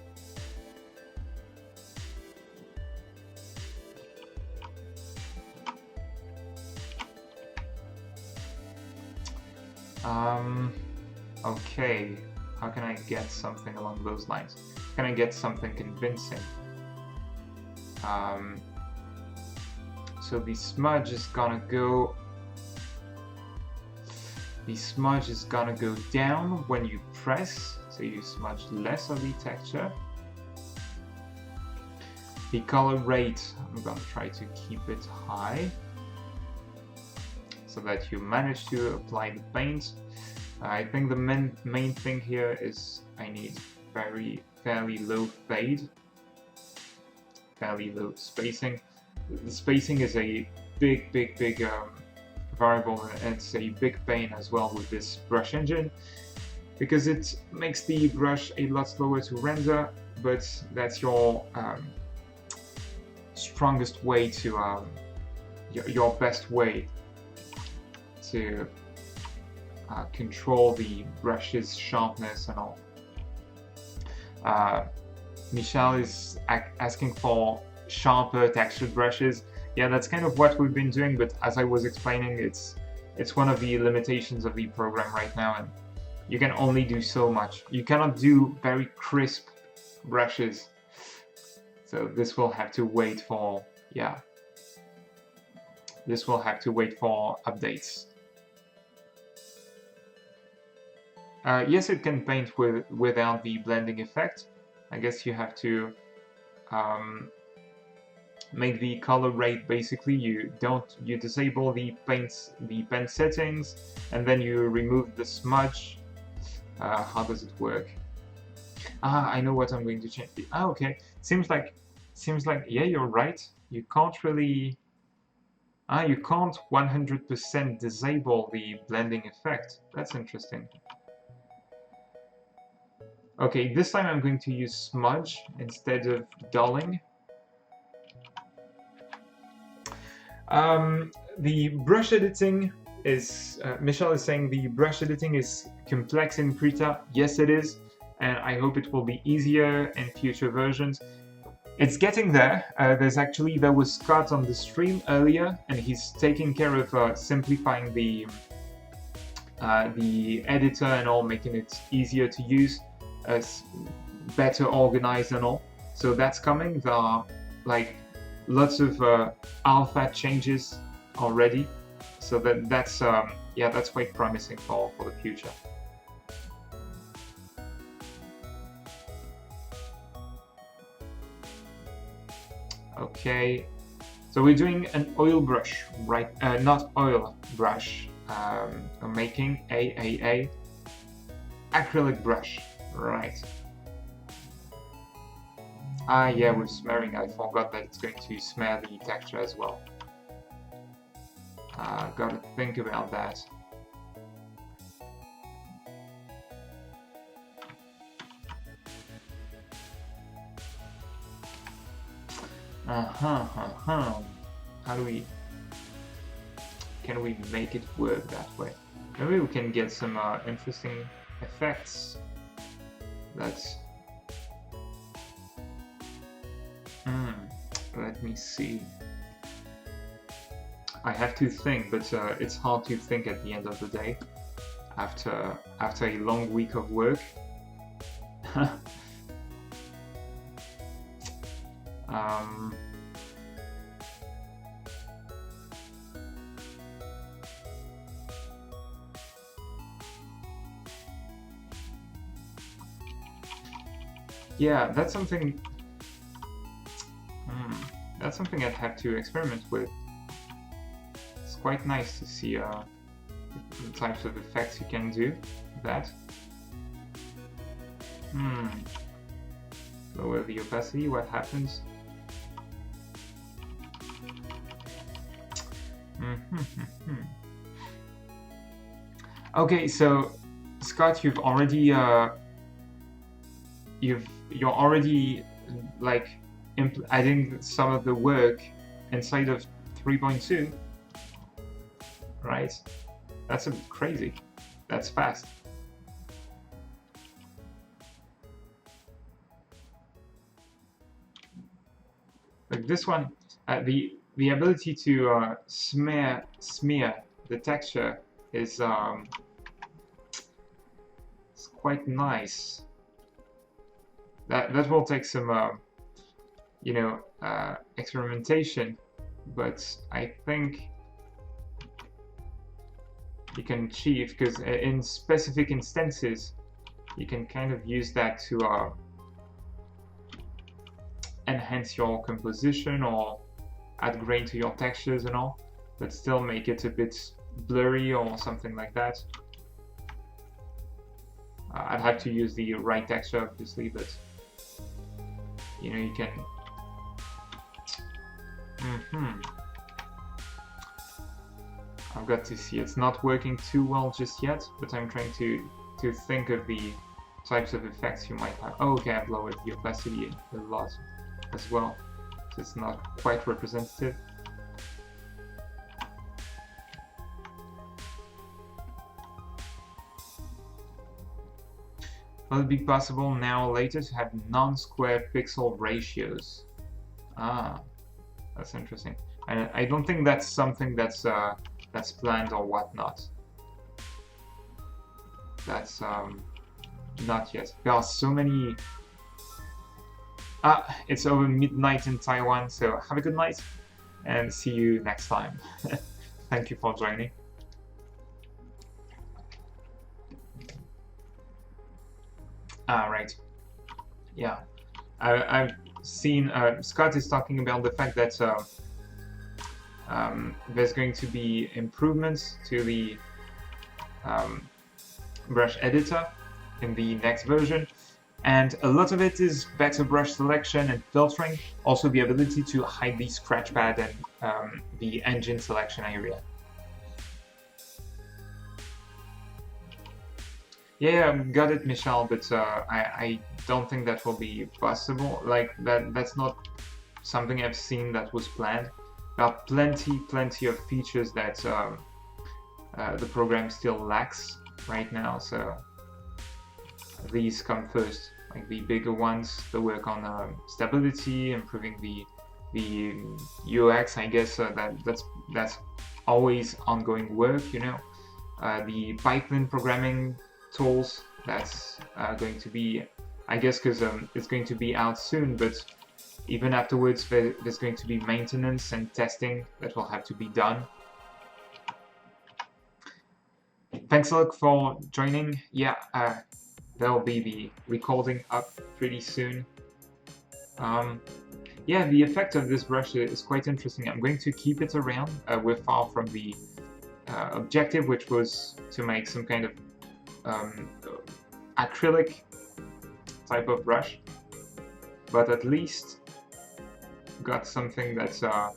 Okay, how can I get something along those lines? Can I get something convincing? So the smudge is gonna go down when you press, so you smudge less of the texture. The color rate, I'm gonna try to keep it high so that you manage to apply the paint. I think the main thing here is I need fairly low fade, fairly low spacing. The spacing is a big variable, and it's a big pain as well with this brush engine, because it makes the brush a lot slower to render, but that's your strongest way to your best way to control the brush's sharpness and all. Michelle is asking for sharper textured brushes. Yeah, that's kind of what we've been doing, but as I was explaining, it's one of the limitations of the program right now, and you can only do so much. You cannot do very crisp brushes, so this will have to wait for, yeah, this will have to wait for updates. Yes, it can paint without the blending effect. I guess you have to make the color rate. Basically, you disable the pen settings, and then you remove the smudge. How does it work? I know what I'm going to change. Okay. Seems like yeah, you're right. You can't really. You can't 100% disable the blending effect. That's interesting. Okay, this time I'm going to use smudge instead of dulling. The brush editing is, Michelle is saying the brush editing is complex in Krita. Yes, it is, and I hope it will be easier in future versions. It's getting there. There was Scott on the stream earlier, and he's taking care of simplifying the editor and all, making it easier to use, better organized and all. So that's coming. There are like lots of alpha changes already, so that's yeah, that's quite promising for the future. Okay, so we're doing an oil brush, right? Not oil brush. I'm making a acrylic brush, right? Yeah, with smearing, I forgot that it's going to smear the texture as well. Gotta think about that. How do we... Can we make it work that way? Maybe we can get some interesting effects. That's... let me see. I have to think, but it's hard to think at the end of the day after a long week of work. Yeah, that's something. That's something I'd have to experiment with. It's quite nice to see the types of effects you can do with that. Lower the opacity, what happens? Okay, so Scott, you've already you're already like adding some of the work inside of 3.2, right? That's a bit crazy. That's fast. Like this one, the ability to smear the texture is it's quite nice. That will take some you know, experimentation, but I think you can achieve, because in specific instances you can kind of use that to enhance your composition or add grain to your textures and all, but still make it a bit blurry or something like that. I'd have to use the right texture obviously, but you know, you can. I've got to see. It's not working too well just yet, but I'm trying to think of the types of effects you might have. Oh, okay, I've lowered the opacity a lot as well, so it's not quite representative. Will it be possible now or later to have non-square pixel ratios? That's interesting. And I don't think that's something that's planned or whatnot. That's not yet. There are so many. It's over midnight in Taiwan, so have a good night and see you next time. Thank you for joining. Right. Yeah, seen, Scott is talking about the fact that there's going to be improvements to the brush editor in the next version, and a lot of it is better brush selection and filtering, also the ability to hide the scratch pad and the engine selection area. Yeah, got it, Michelle, but I don't think that will be possible. Like, that's not something I've seen that was planned. There are plenty of features that the program still lacks right now, so these come first, like the bigger ones, the work on stability, improving the UX, I guess that's always ongoing work, you know. The Python programming tools, that's going to be, I guess, because it's going to be out soon, but even afterwards there's going to be maintenance and testing that will have to be done. Thanks a lot for joining. Yeah, there'll be the recording up pretty soon. Yeah, the effect of this brush is quite interesting. I'm going to keep it around. We're far from the objective, which was to make some kind of acrylic type of brush, but at least got something that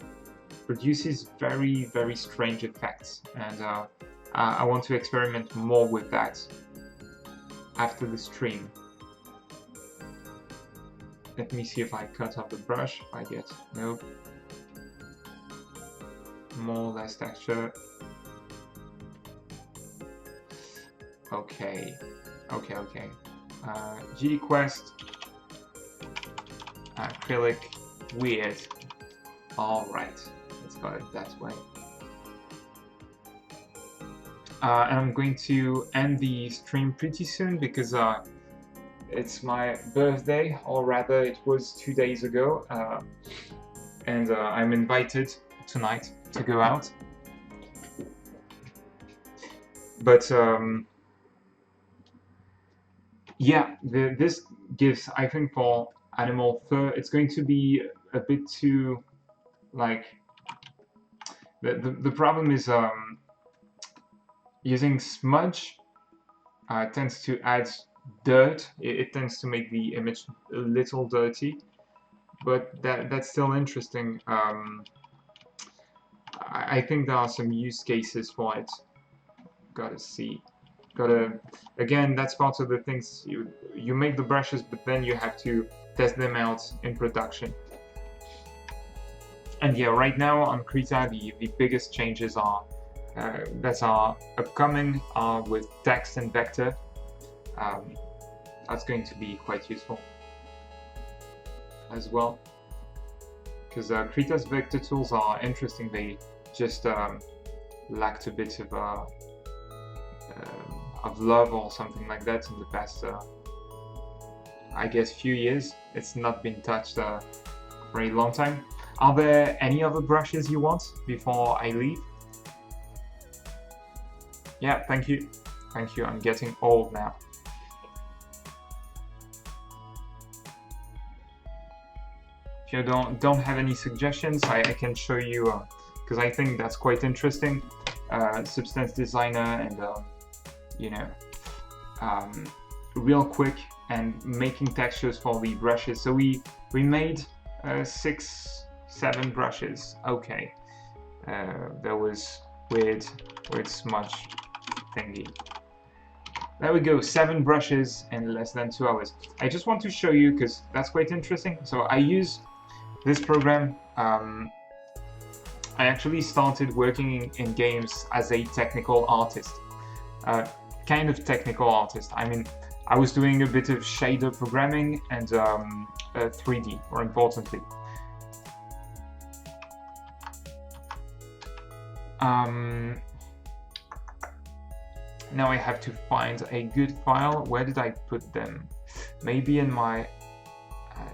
produces very strange effects, and I want to experiment more with that after the stream. Let me see if I cut off the brush. I get nope. More, less texture. Okay. GDQuest. Acrylic. Weird. Alright. Let's go it that way. And I'm going to end the stream pretty soon because it's my birthday, or rather it was 2 days ago, and I'm invited tonight to go out. But yeah, this gives, I think, for animal fur, it's going to be a bit too, like, the problem is using smudge tends to add dirt. It tends to make the image a little dirty, but that's still interesting. I think there are some use cases for it. Gotta see. Again, that's part of the things, you make the brushes, but then you have to test them out in production. And yeah, right now on Krita, the biggest changes are that are upcoming are with text and vector. That's going to be quite useful as well, because Krita's vector tools are interesting. They just lacked a bit of love or something like that in the past, I guess, few years. It's not been touched for a long time. Are there any other brushes you want before I leave? Yeah, thank you. Thank you, I'm getting old now. If you don't have any suggestions, I can show you, because I think that's quite interesting. Substance Designer and, you know, real quick, and making textures for the brushes. So we made 6-7 brushes. Okay, there was weird smudge thingy. There we go, 7 brushes in less than 2 hours. I just want to show you because that's quite interesting. So I use this program. I actually started working in games as a technical artist. Kind of technical artist. I mean, I was doing a bit of shader programming and 3D, more importantly. Now I have to find a good file. Where did I put them? Maybe in my...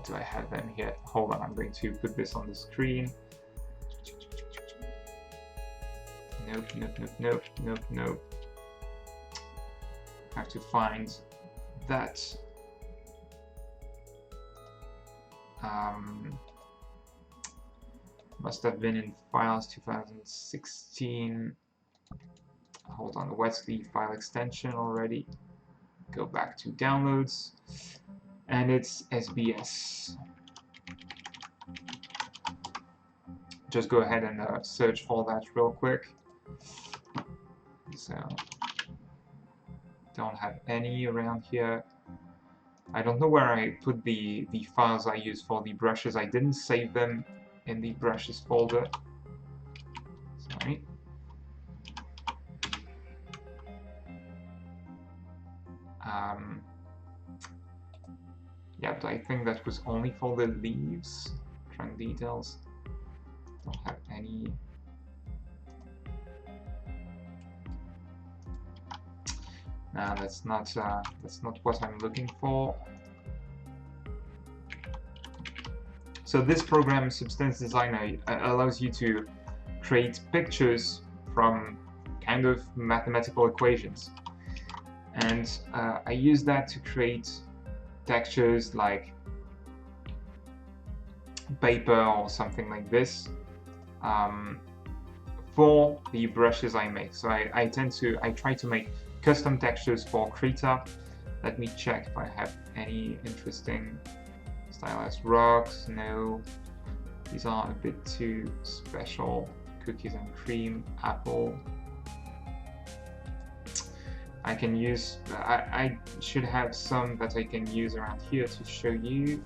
do I have them here? Hold on, I'm going to put this on the screen. Nope. I have to find that. Must have been in files 2016. Hold on, what's the file extension already? Go back to downloads, and it's SBS. Just go ahead and search for that real quick. So, don't have any around here. I don't know where I put the files I use for the brushes. I didn't save them in the brushes folder. Sorry. Yeah, but I think that was only for the leaves. Trunk details. Don't have any. No, that's not what I'm looking for. So this program, Substance Designer, allows you to create pictures from kind of mathematical equations, and I use that to create textures like paper or something like this for the brushes I make. So I try to make custom textures for Krita. Let me check if I have any interesting stylized rocks. No, these are a bit too special. Cookies and cream, apple. I can use, I should have some that I can use around here to show you.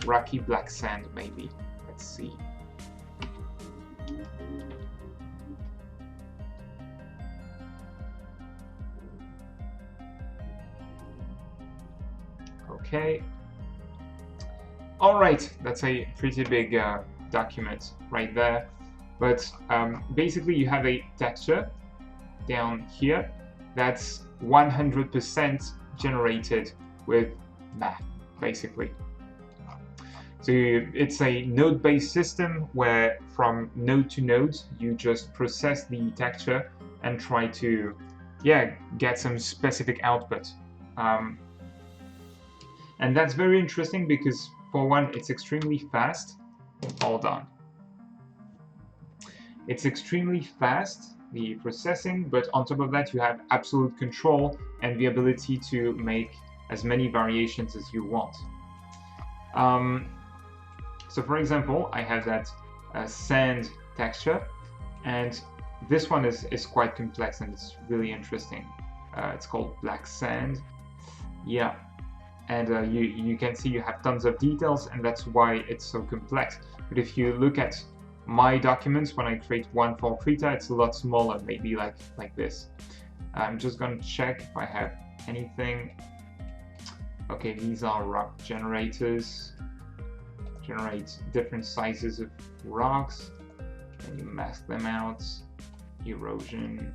Rocky black sand, maybe. Let's see. Okay. All right, that's a pretty big document right there. But basically, you have a texture down here that's 100% generated with math, basically. So it's a node-based system where from node to node, you just process the texture and try to, get some specific output. And that's very interesting because, for one, it's extremely fast. Hold on. It's extremely fast, the processing, but on top of that, you have absolute control and the ability to make as many variations as you want. So for example, I have that sand texture, and this one is quite complex and it's really interesting. It's called black sand. Yeah, and you can see you have tons of details, and that's why it's so complex. But if you look at my documents, when I create one for Krita, it's a lot smaller, maybe like this. I'm just going to check if I have anything. Okay, these are rock generators. Generate different sizes of rocks, and you mask them out. Erosion.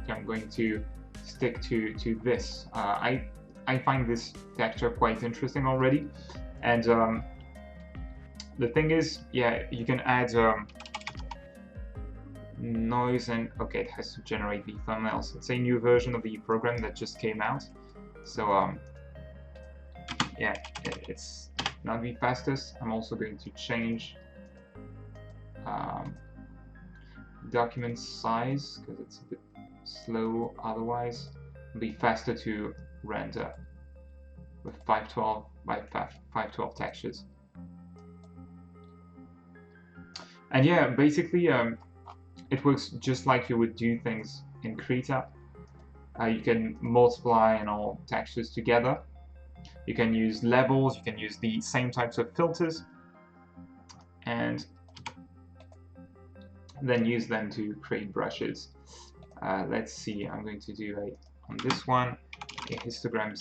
Okay, I'm going to stick to this. I find this texture quite interesting already, and the thing is, you can add noise, and okay, it has to generate the thumbnails. It's a new version of the program that just came out, so it's not the fastest. I'm also going to change document size because it's a bit slow otherwise. It'll be faster to render with 512 by 512 textures. And basically it works just like you would do things in Krita. You can multiply and all textures together. You can use levels, you can use the same types of filters, and then use them to create brushes. Let's see, I'm going to do on this one, a histogram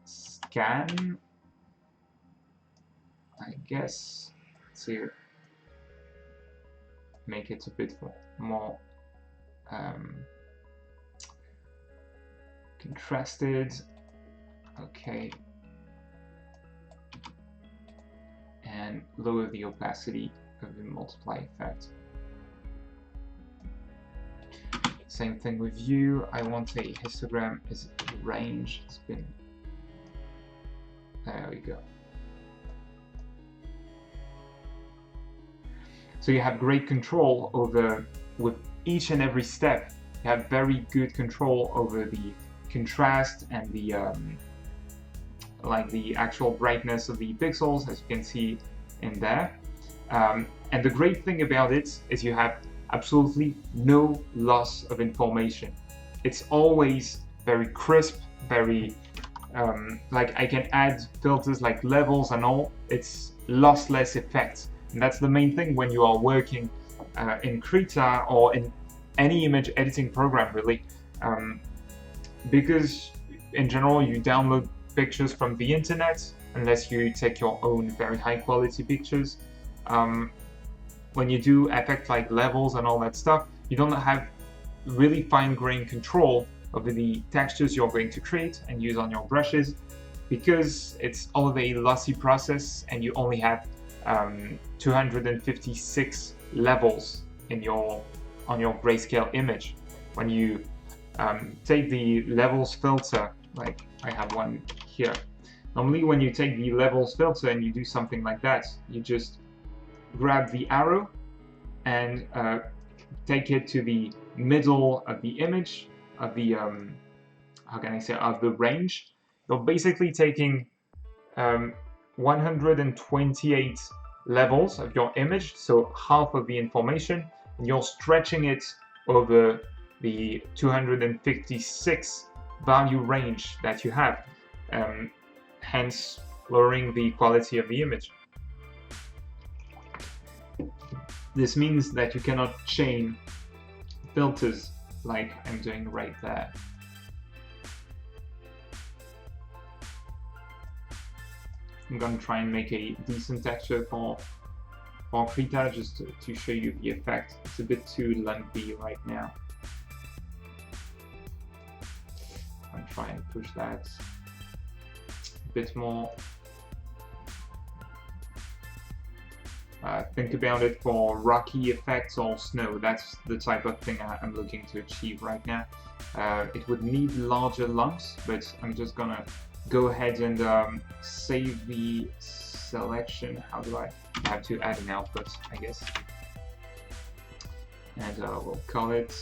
scan, I guess, to make it a bit more contrasted. Okay. And lower the opacity of the multiply effect. Same thing with view. I want a histogram is range. It's been There we go. So you have great control over, with each and every step, you have very good control over the contrast and the like the actual brightness of the pixels, as you can see in there. And the great thing about it is you have absolutely no loss of information. It's always very crisp, very like I can add filters like levels and all. It's lossless effects, and that's the main thing when you are working in Krita or in any image editing program, really, because in general you download pictures from the internet unless you take your own very high quality pictures. When you do effects like levels and all that stuff, you don't have really fine-grained control over the textures you're going to create and use on your brushes, because it's all of a lossy process and you only have 256 levels in on your grayscale image. When you take the levels filter, like I have one here, normally when you take the levels filter and you do something like that, you just grab the arrow and take it to the middle of the image, of the how can I say, of the range. You're basically taking 128 levels of your image, so half of the information, and you're stretching it over the 256 value range that you have, hence lowering the quality of the image. This means that you cannot chain filters like I'm doing right there. I'm going to try and make a decent texture for Krita, just to show you the effect. It's a bit too lumpy right now. I'm trying to push that a bit more. Think about it for rocky effects or snow. That's the type of thing I'm looking to achieve right now. It would need larger lumps, but I'm just gonna go ahead and save the selection. How do I have to add an output, I guess? And we'll call it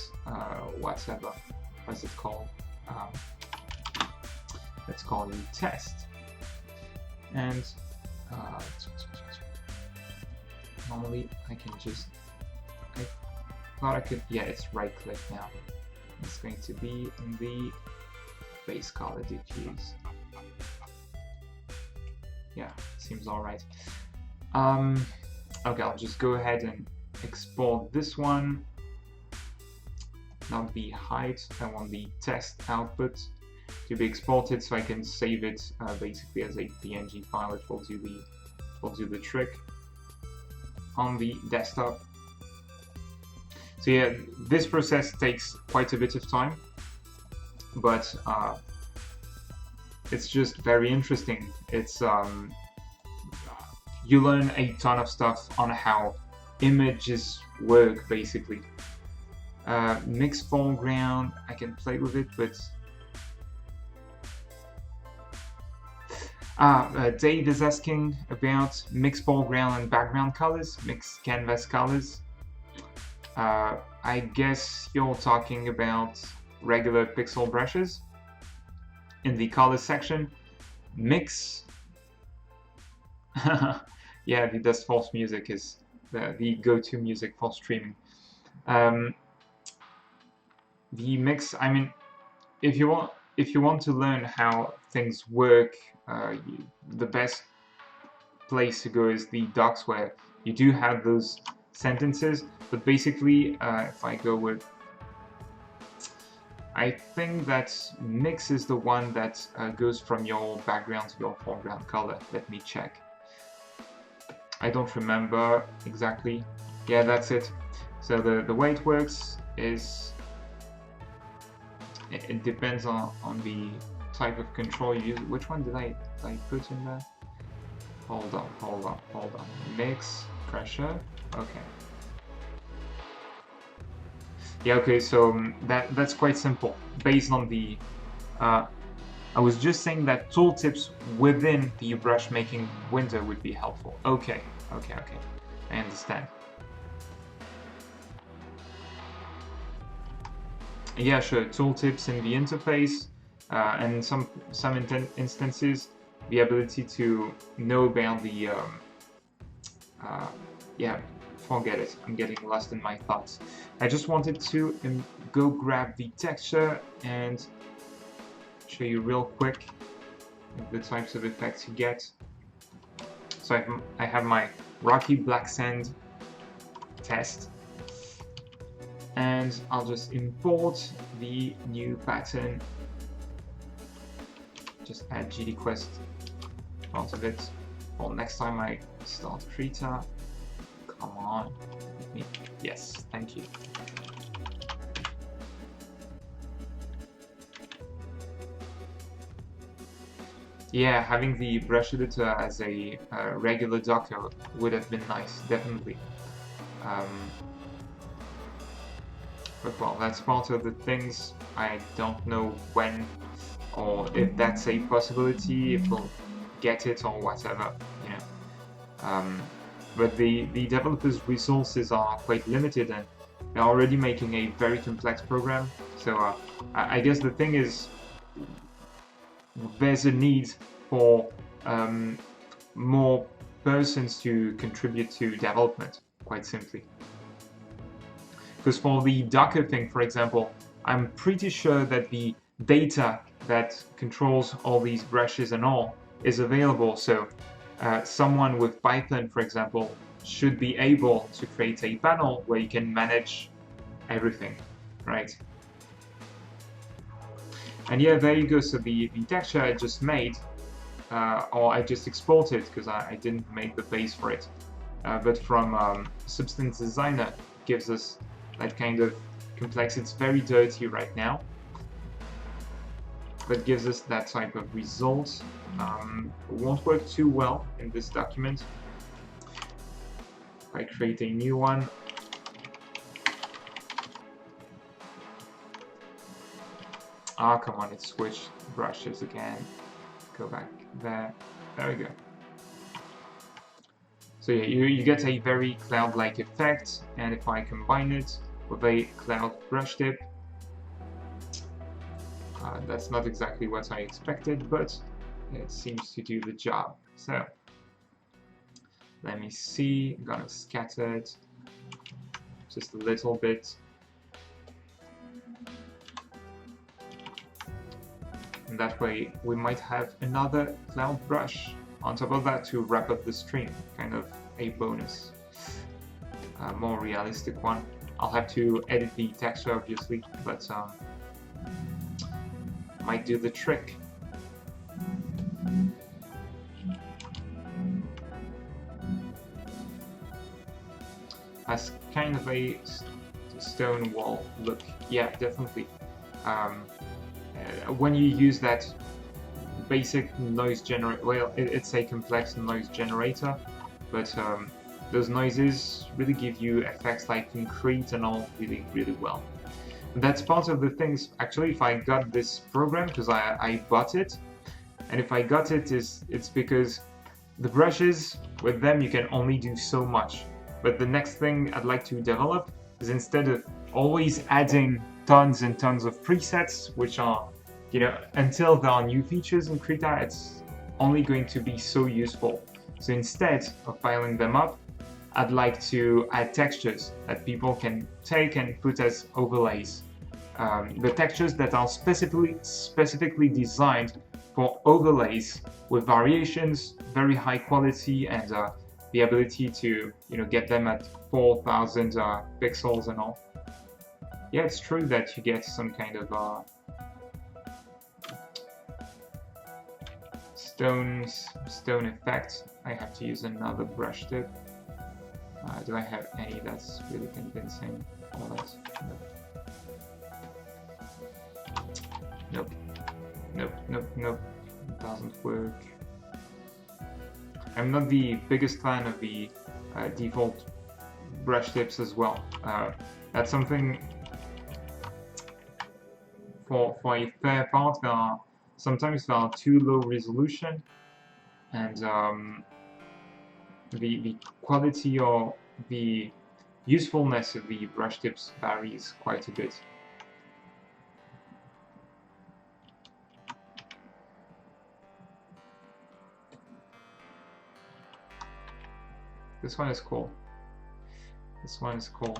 whatever. What's it called? Let's call it test. And normally I can just, I thought I could, yeah, it's right click now. It's going to be in the base color diffuse. Yeah, seems alright. Okay, I'll just go ahead and export this one. Not the height, I want the test output to be exported so I can save it basically as a PNG file. It will do the trick on the desktop. So yeah, this process takes quite a bit of time, but it's just very interesting. It's you learn a ton of stuff on how images work, basically. Mixed foreground, I can play with it, but Dave is asking about mixed foreground and background colors, mixed canvas colors. I guess you're talking about regular pixel brushes. In the color section, mix. Yeah, the Dust Force music is the go-to music for streaming. The mix, I mean, if you want to learn how things work, the best place to go is the docs, where you do have those sentences. But basically, if I go with, I think that mix is the one that goes from your background to your foreground color. Let me check. I don't remember exactly. Yeah, that's it. So the way it works is it depends on the type of control you use. Which one did I put in there? Hold on. Mix, pressure. Okay. Yeah, okay, so that's quite simple. Based on the I was just saying that tooltips within the brush making window would be helpful. Okay. I understand. Yeah, sure. Tooltips in the interface, and in some instances, the ability to know about the yeah, forget it. I'm getting lost in my thoughts. I just wanted to go grab the texture and show you real quick the types of effects you get. So I have my rocky black sand test, and I'll just import the new pattern. Just add GDQuest out of it. Well, next time I start Krita, come on, yes, thank you. Yeah, having the brush editor as a regular docker would have been nice, definitely. But well, that's part of the things. I don't know when or if that's a possibility, if we'll get it or whatever, you know. But the developers' resources are quite limited, and they're already making a very complex program. So I guess the thing is, there's a need for more persons to contribute to development, quite simply. Because for the Docker thing, for example, I'm pretty sure that the data that controls all these brushes and all is available. So someone with Python, for example, should be able to create a panel where you can manage everything, right? And yeah, there you go. So the texture I just made, or I just exported because I didn't make the base for it, but from Substance Designer, gives us that kind of complex. It's very dirty right now, but gives us that type of result. It won't work too well in this document. If I create a new one, ah, come on, it switched brushes again. Go back there. There we go. So yeah, you get a very cloud-like effect, and if I combine it with a cloud brush tip, that's not exactly what I expected, but it seems to do the job. So let me see, I'm gonna scatter it just a little bit. And that way we might have another cloud brush on top of that to wrap up the stream, kind of a bonus, more realistic one. I'll have to edit the texture obviously, but might do the trick. As kind of a stone wall look, yeah, definitely. When you use that basic noise generator, well, it's a complex noise generator, but those noises really give you effects like concrete and all really, really well. And that's part of the things, actually, if I got this program, because I bought it, and if I got it, it's because the brushes, with them you can only do so much. But the next thing I'd like to develop is, instead of always adding tons and tons of presets, which are, you know, until there are new features in Krita, it's only going to be so useful. So instead of piling them up, I'd like to add textures that people can take and put as overlays. The textures that are specifically designed for overlays with variations, very high quality, and the ability to, you know, get them at 4,000 pixels and all. Yeah, it's true that you get some kind of stone effect. I have to use another brush tip. Do I have any that's really convincing? Oh, that's nope. Nope. It doesn't work. I'm not the biggest fan of the default brush tips as well. That's something for a fair part. There are sometimes they are too low resolution, and the quality or the usefulness of the brush tips varies quite a bit. This one is cool. This one is cool.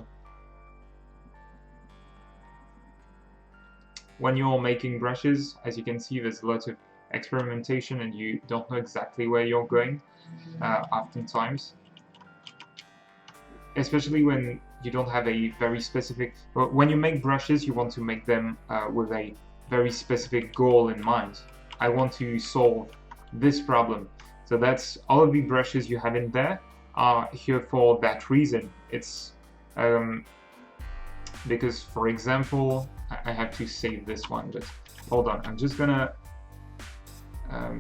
When you're making brushes, as you can see, there's a lot of experimentation and you don't know exactly where you're going, oftentimes. Especially when you don't have a very specific... Well, when you make brushes, you want to make them with a very specific goal in mind. I want to solve this problem. So that's all of the brushes you have in there are here for that reason. It's because, for example, I have to save this one, but hold on, I'm just gonna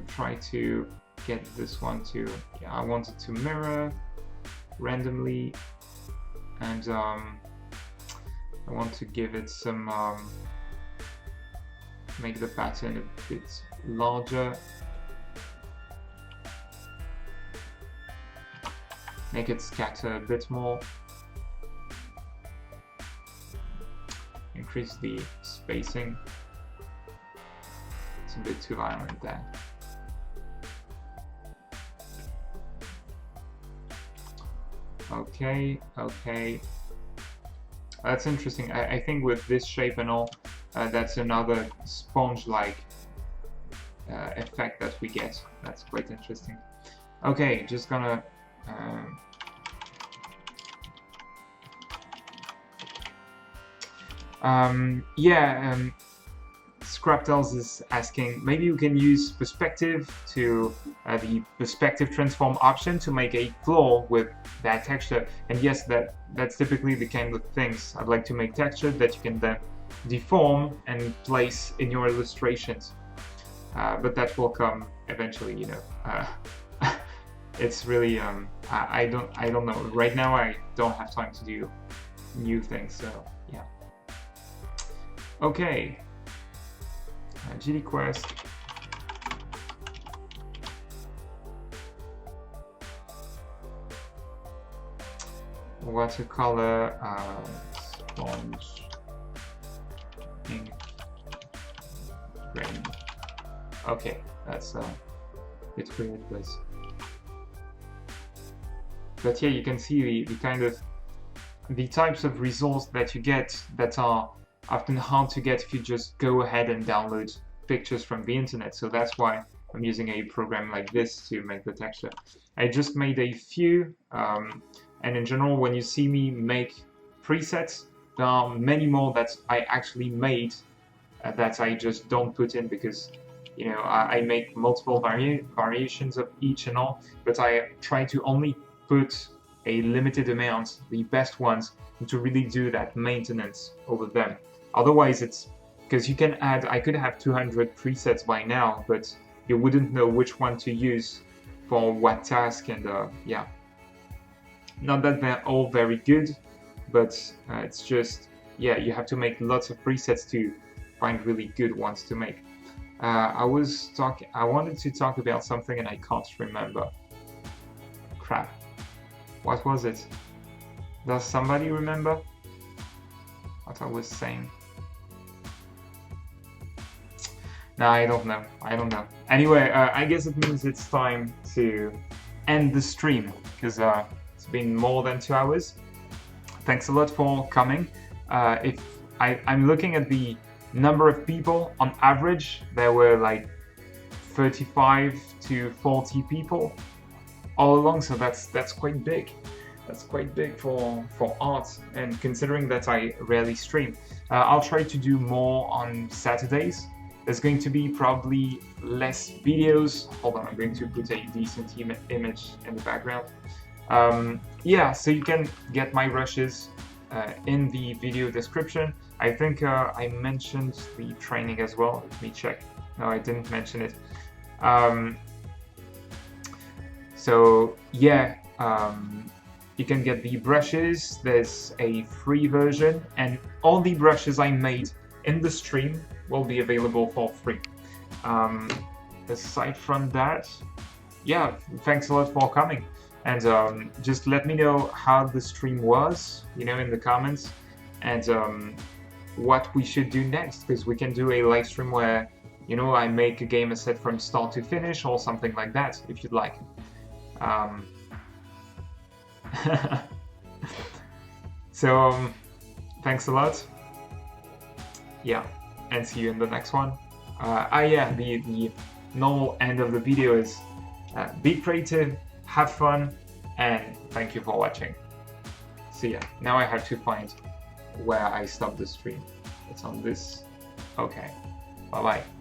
try to get this one to, yeah, I want it to mirror randomly, and I want to give it some, make the pattern a bit larger, make it scatter a bit more, increase the spacing. It's a bit too violent there. Okay, okay. That's interesting. I think with this shape and all, that's another sponge-like effect that we get. That's quite interesting. Okay, just gonna Scraptels is asking, maybe you can use perspective to the perspective transform option to make a floor with that texture. And yes, that's typically the kind of things I'd like to make texture that you can then deform and place in your illustrations. But that will come eventually, you know. It's really I don't know. Right now I don't have time to do new things, so yeah. Okay. GDQuest. Watercolor, sponge, ink, grain. Okay, that's a bit weird, but yeah, you can see the kind of the types of results that you get that are often hard to get if you just go ahead and download pictures from the internet. So that's why I'm using a program like this to make the texture. I just made a few, and in general, when you see me make presets, there are many more that I actually made that I just don't put in because, you know, I make multiple variations of each and all, but I try to only put a limited amount, the best ones, and to really do that maintenance over them. Otherwise, it's because you can add, I could have 200 presets by now, but you wouldn't know which one to use for what task, and yeah. Not that they're all very good, but it's just, yeah, you have to make lots of presets to find really good ones to make. I wanted to talk about something and I can't remember. Crap. What was it? Does somebody remember what I was saying? No, I don't know. I don't know. Anyway, I guess it means it's time to end the stream because it's been more than 2 hours. Thanks a lot for coming. If I'm looking at the number of people, on average, there were like 35 to 40 people all along, so that's quite big. That's quite big for art, and considering that I rarely stream. I'll try to do more on Saturdays. There's going to be probably less videos. Hold on, I'm going to put a decent image in the background. Yeah, so you can get my brushes in the video description. I think I mentioned the training as well. Let me check. No, I didn't mention it. So yeah, you can get the brushes. There's a free version, and all the brushes I made in the stream will be available for free. Aside from that, yeah, thanks a lot for coming. And just let me know how the stream was, in the comments, and what we should do next, because we can do a live stream where, I make a game asset from start to finish or something like that, if you'd like. So, thanks a lot. Yeah, and see you in the next one. Yeah, the normal end of the video is be creative, have fun, and thank you for watching. See ya. Now I have to find where I stopped the stream. It's on this. Okay. Bye-bye.